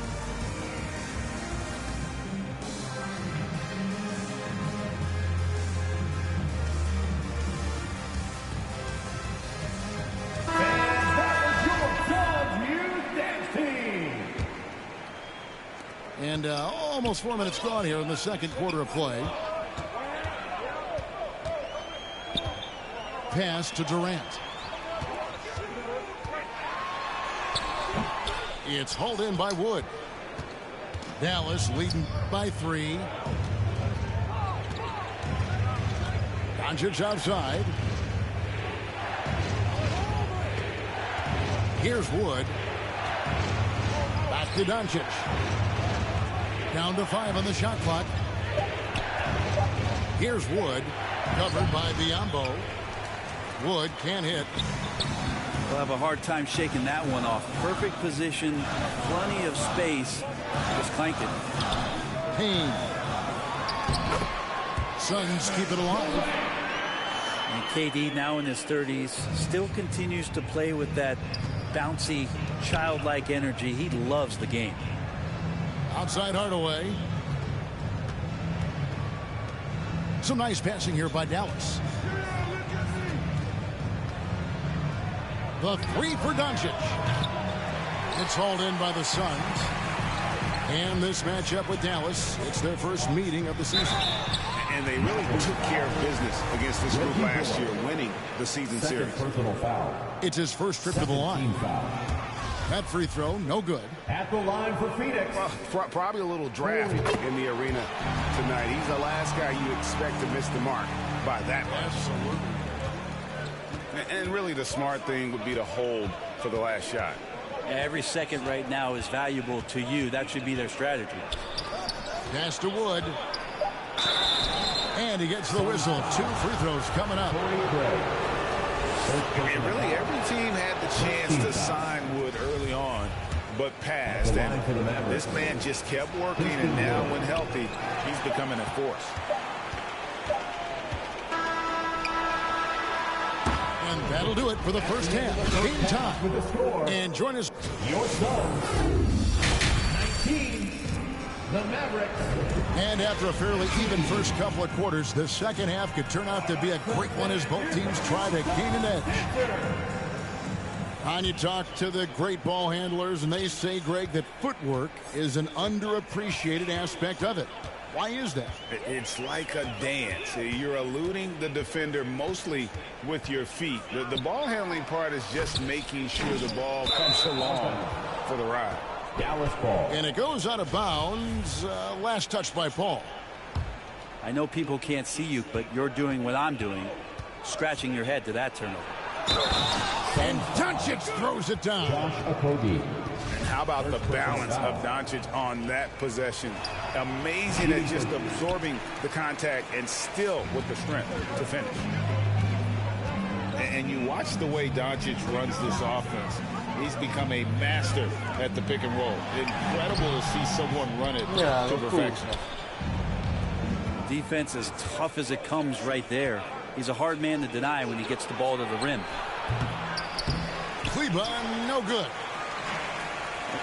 And almost 4 minutes gone here in the second quarter of play. Pass to Durant. It's hauled in by Wood. Dallas leading by 3. Doncic outside. Here's Wood. Back to Doncic. Down to 5 on the shot clock. Here's Wood. Covered by Biyombo. Wood can't hit. We'll have a hard time shaking that one off. Perfect position, plenty of space. Just clanked it. Payne. Suns keep it alive. And KD, now in his 30s, still continues to play with that bouncy, childlike energy. He loves the game. Outside Hardaway. Some nice passing here by Dallas. The 3 for Doncic. It's hauled in by the Suns. And this matchup with Dallas, it's their first meeting of the season. And they really took care of business against this group last year, winning the season series. It's his first trip to the line. That free throw, no good. At the line for Phoenix. Well, probably a little drafty in the arena tonight. He's the last guy you expect to miss the mark by that much. Absolutely. And really the smart thing would be to hold for the last shot. Every second right now is valuable to you. That should be their strategy. Pass to Wood. And he gets the whistle. 2 free throws coming up. And really every team had the chance to sign Wood early on, but passed. And this man just kept working, and now when healthy, he's becoming a force. And that'll do it for the first half. Game time. And join us. Your Suns. 19. The Mavericks. And after a fairly even first couple of quarters, the second half could turn out to be a great one as both teams try to gain an edge. And you talk to the great ball handlers, and they say, Greg, that footwork is an underappreciated aspect of it. Why is that? It's like a dance. You're eluding the defender mostly with your feet. The ball handling part is just making sure the ball comes along for the ride. Dallas ball. And it goes out of bounds. Last touch by Paul. I know people can't see you, but you're doing what I'm doing, scratching your head to that turnover. And Doncic throws it down. And how about the balance of Doncic on that possession? Amazing at just absorbing the contact and still with the strength to finish. And you watch the way Doncic runs this offense. He's become a master at the pick and roll. Incredible to see someone run it to perfection. Defense as tough as it comes right there. He's a hard man to deny when he gets the ball to the rim. Kleber, no good.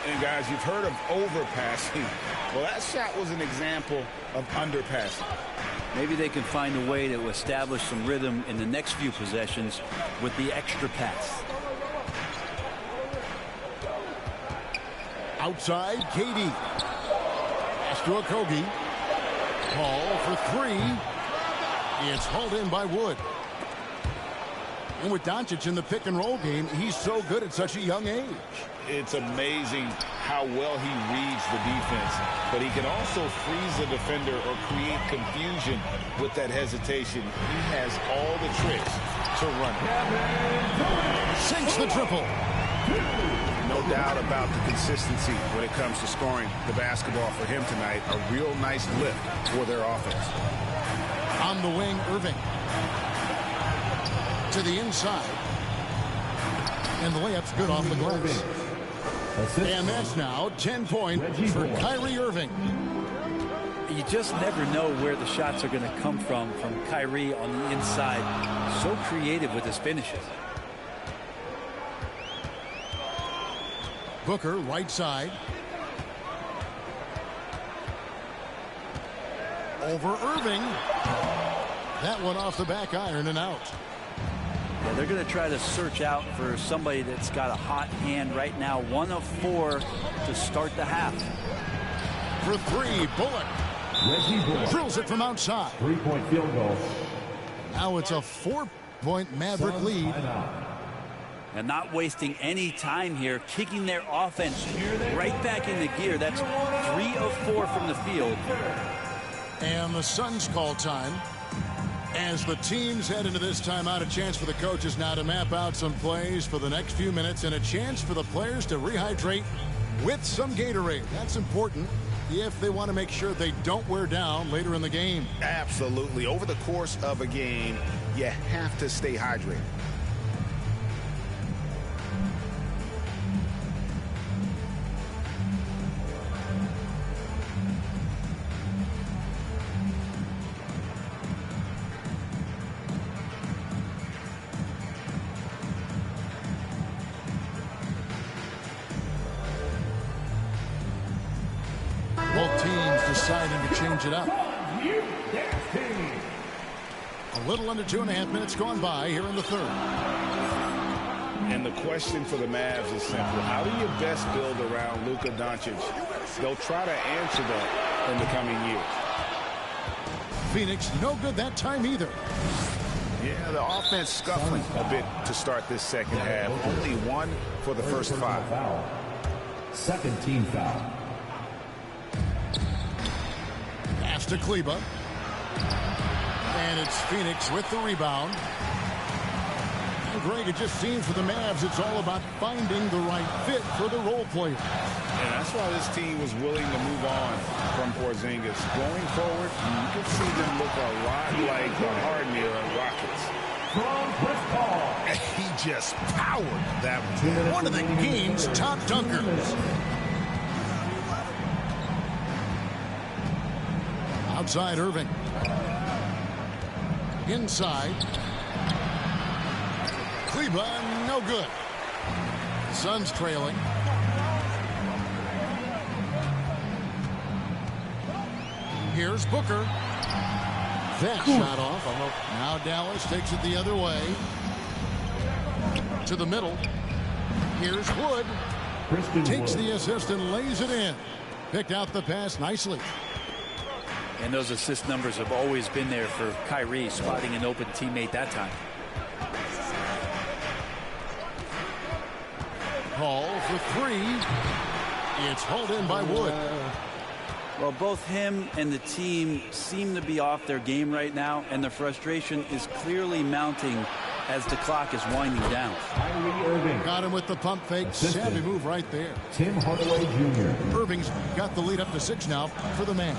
And guys, you've heard of overpassing. Well, that shot was an example of underpassing. Maybe they can find a way to establish some rhythm in the next few possessions with the extra pass. Outside, KD. Pass to Okogie. Paul for three. It's hauled in by Wood. And with Doncic in the pick and roll game, he's so good at such a young age. It's amazing how well he reads the defense, but he can also freeze the defender or create confusion with that hesitation. He has all the tricks to run it. Sinks the triple. No doubt about the consistency when it comes to scoring the basketball for him tonight. A real nice lift for their offense. On the wing, Irving. To the inside. And the layup's good off the glass. And that's now 10 points for Kyrie Irving. You just never know where the shots are going to come from Kyrie on the inside. So creative with his finishes. Booker, right side. Over Irving. That one off the back iron and out. Yeah, they're going to try to search out for somebody that's got a hot hand right now. 1 of 4 to start the half. For three, Bullock. Drills it from outside. 3-point field goal. Now it's a 4-point Maverick lead. And not wasting any time here, kicking their offense right back into gear. That's 3 of 4 from the field. And the Suns call time. As the teams head into this timeout, a chance for the coaches now to map out some plays for the next few minutes and a chance for the players to rehydrate with some Gatorade. That's important if they want to make sure they don't wear down later in the game. Absolutely. Over the course of a game, you have to stay hydrated. Both teams deciding to change it up. A little under 2.5 minutes gone by here in the third. And the question for the Mavs is simple. How do you best build around Luka Doncic? They'll try to answer that in the coming years. Phoenix no good that time either. Yeah, the offense scuffling a bit to start this second half. Only 1 for the first 5. Second team foul. Pass to Kleber. And it's Phoenix with the rebound. And Greg, it just seems for the Mavs, it's all about finding the right fit for the role player. And that's why this team was willing to move on from Porzingis. Going forward, you can see them look a lot like the Harden-era Rockets. And he just powered that one of the game's top dunkers. Outside Irving. Inside. Kleber, no good. Suns trailing. Here's Booker. That shot off. Now Dallas takes it the other way. To the middle. Here's Wood. Takes the assist and lays it in. Picked out the pass nicely. And those assist numbers have always been there for Kyrie, spotting an open teammate that time. Paul for three. It's hauled in by Wood. Well, both him and the team seem to be off their game right now, and the frustration is clearly mounting as the clock is winding down. Got him with the pump fake. Savvy move right there. Tim Hardaway Jr. Irving's got the lead up to 6 now for the man.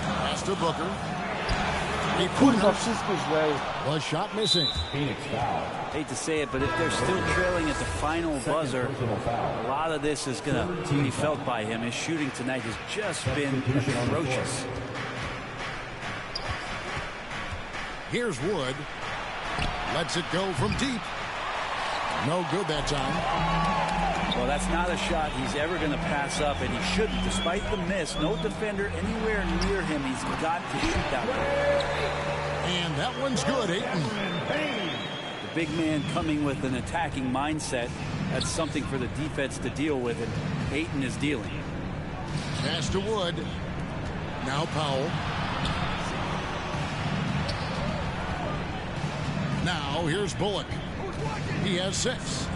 Pass to Booker. Was shot missing. Phoenix foul. Hate to say it, but if they're still trailing at the final buzzer, a lot of this is going to be felt by him. His shooting tonight has just been atrocious. Here's Wood. Lets it go from deep. No good that time. Well, that's not a shot he's ever going to pass up, and he shouldn't. Despite the miss, no defender anywhere near him. He's got to shoot that one. And that one's good, Ayton. The big man coming with an attacking mindset. That's something for the defense to deal with, and Ayton is dealing. Pass to Wood. Now Powell. Now here's Bullock. He has 6.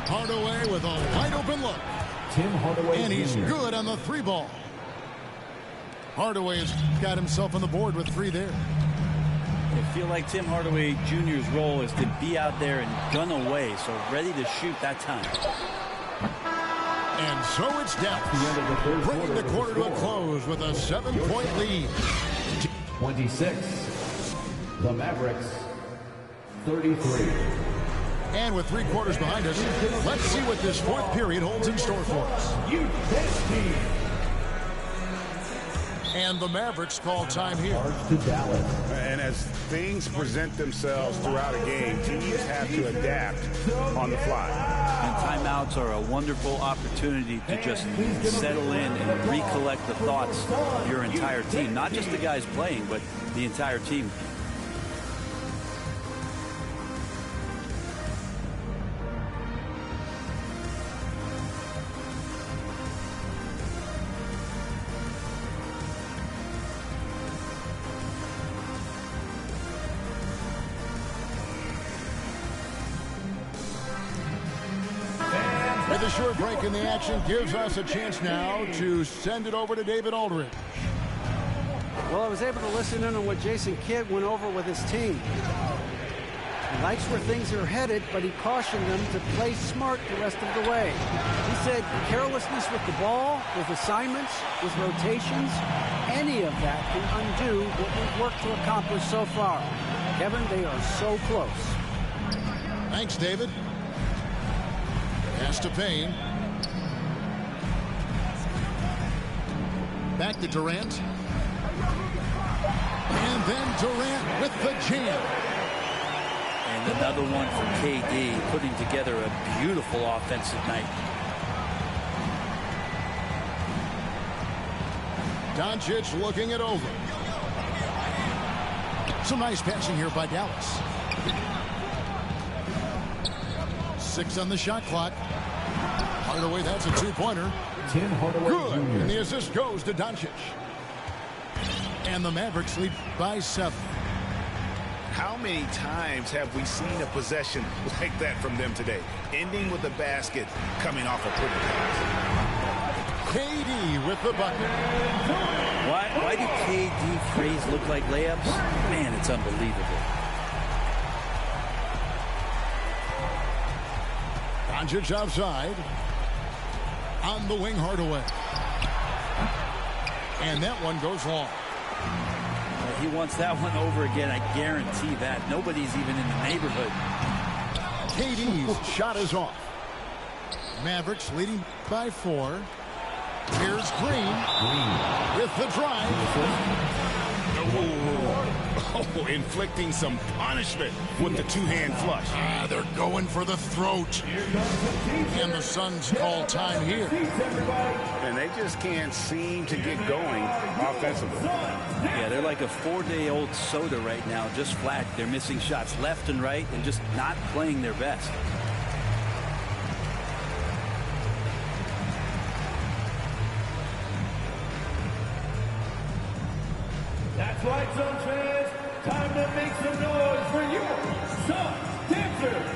Hardaway with a wide open look. Tim Hardaway and he's Jr. good on the 3 ball. Hardaway's got himself on the board with 3 there. I feel like Tim Hardaway Jr.'s role is to be out there and gun away, so ready to shoot that time. And so it's Dallas, bringing the quarter to a close with a 7-point lead. 26. The Mavericks, 33. And with 3 quarters behind us, let's see what this 4th period holds in store for us. And the Mavericks call time here. And as things present themselves throughout a game, teams have to adapt on the fly. And timeouts are a wonderful opportunity to just settle in and recollect the thoughts of your entire team. Not just the guys playing, but the entire team. With a short break in the action gives us a chance now to send it over to David Aldridge. Well, I was able to listen in on what Jason Kidd went over with his team. He likes where things are headed, but he cautioned them to play smart the rest of the way. He said carelessness with the ball, with assignments, with rotations, any of that can undo what we've worked to accomplish so far. Kevin, they are so close. Thanks, David. Pass to Payne. Back to Durant. And then Durant with the jam. And another one for KD, putting together a beautiful offensive night. Doncic looking it over. Some nice passing here by Dallas. 6 on the shot clock. Hardaway, that's a 2-pointer. Tim Hardaway Good. Jr. And the assist goes to Doncic. And the Mavericks lead by 7. How many times have we seen a possession like that from them today? Ending with a basket, coming off a pretty pass. KD with the bucket. Why do KD threes look like layups? Man, it's unbelievable. Doncic outside. On the wing, Hardaway. And that one goes long. He wants that one over again, I guarantee that. Nobody's even in the neighborhood. KD's shot is off. Mavericks leading by 4. Here's Green with the drive. Oh, inflicting some punishment with the 2-hand flush. They're going for the throat. And the Suns call time here. And they just can't seem to get going offensively. Yeah, they're like a 4-day-old soda right now, just flat. They're missing shots left and right and just not playing their best. That's right, Suns fans. Time to make some noise for your Suns dancers.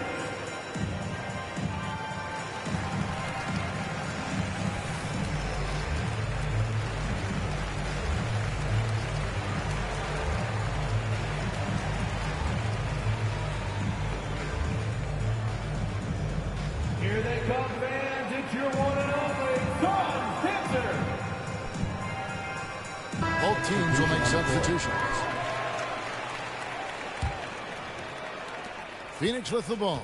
officials. Phoenix with the ball.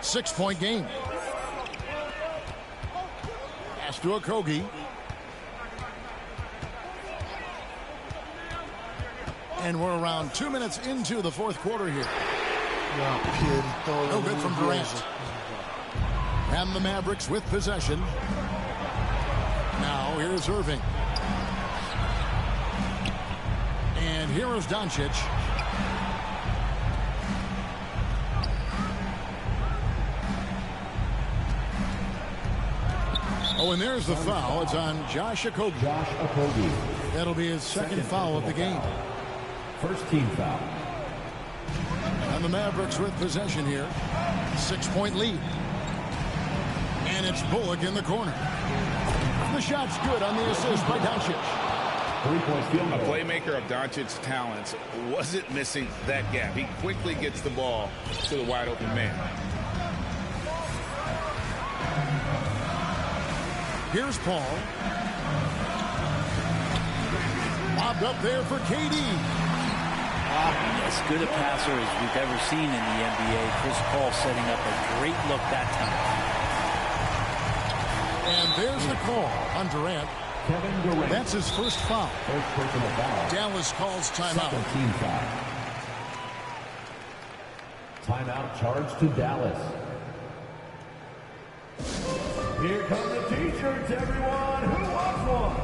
6-point game. Pass to Okogie. And we're around 2 minutes into the fourth quarter here. No good from Durant. And the Mavericks with possession. Now here's Irving. And here is Doncic. Oh, and there's the foul. It's on Josh Okogie. That'll be his second foul of the game. First team foul. And the Mavericks with possession here. 6-point lead. And it's Bullock in the corner. The shot's good on the assist by Doncic. A playmaker of Doncic's talents wasn't missing that gap. He quickly gets the ball to the wide open man. Here's Paul. Lobbed up there for KD. As good a passer as we've ever seen in the NBA. Chris Paul setting up a great look that time. And there's the call on Durant. Kevin Durant. That's his first foul. First personal foul. Dallas calls timeout. Second team foul. Timeout charged to Dallas. Here come the T-shirts, everyone. Who wants one?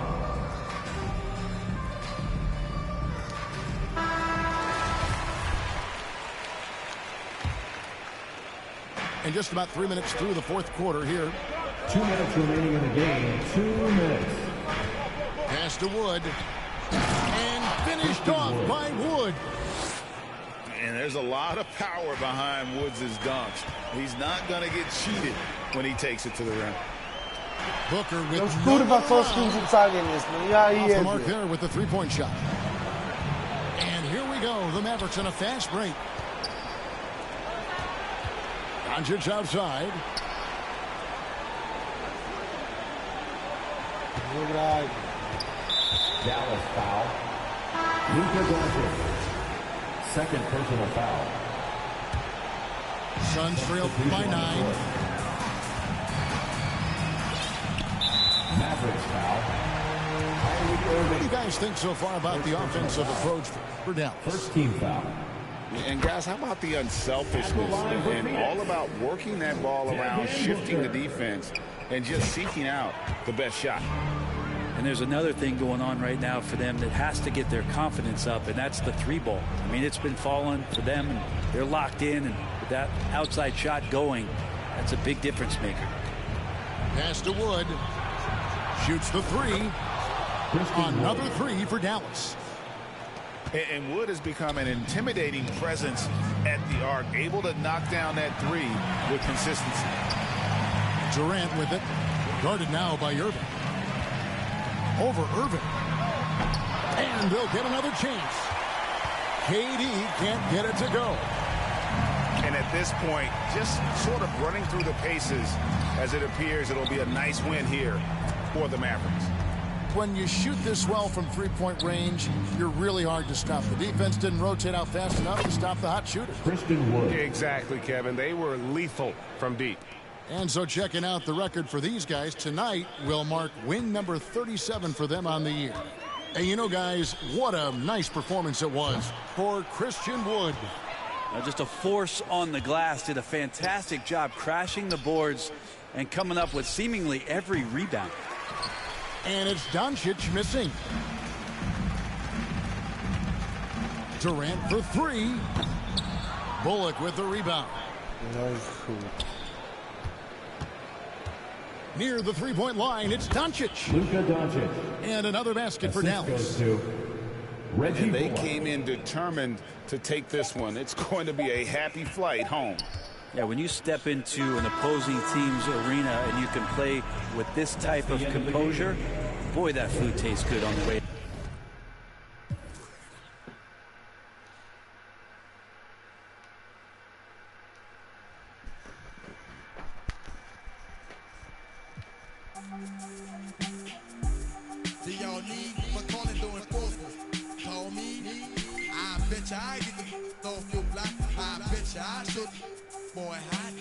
And just about 3 minutes through the fourth quarter here. 2 minutes remaining in the game. 2 minutes. Pass to Wood. And finished off by Wood. And there's a lot of power behind Woods' dunks. He's not going to get cheated when he takes it to the rim. Booker with Off the mark there with the three-point shot. And here we go. The Mavericks in a fast break. Doncic outside. Dallas foul. Luka Doncic. Second personal foul. Suns trail by 9. Mavericks foul. What do you guys think so far about the offensive approach for Dallas? First team foul. And guys, how about the unselfishness and all about working that ball around, shifting the defense, and just seeking out the best shot. And there's another thing going on right now for them that has to get their confidence up, and that's the three ball. I mean, it's been falling for them, and they're locked in, and with that outside shot going, that's a big difference maker. Pass to Wood. Shoots the three. Another three for Dallas. And Wood has become an intimidating presence at the arc, able to knock down that three with consistency. Durant with it. Guarded now by Irving. Over Irving. And they'll get another chance. KD can't get it to go. And at this point, just sort of running through the paces as it appears it'll be a nice win here for the Mavericks. When you shoot this well from three-point range, you're really hard to stop. The defense didn't rotate out fast enough to stop the hot shooter. Christian Wood. Exactly, Kevin. They were lethal from deep. And so checking out the record for these guys tonight will mark win number 37 for them on the year. And you know, guys, what a nice performance it was for Christian Wood. Just a force on the glass. Did a fantastic job crashing the boards and coming up with seemingly every rebound. And it's Doncic missing. Durant for three. Bullock with the rebound. Near the three-point line, it's Doncic. Luka Doncic. And another basket for Dallas. And they came in determined to take this one. It's going to be a happy flight home. Yeah, when you step into an opposing team's arena and you can play with this type of composure, boy, that food tastes good on the way. See y'all need McCollum doing forces. Call me bet you I get the off your block. I bet you I should, boy, hot.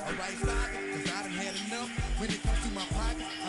Alright, stop it, cause I done had enough. When it comes to my pocket,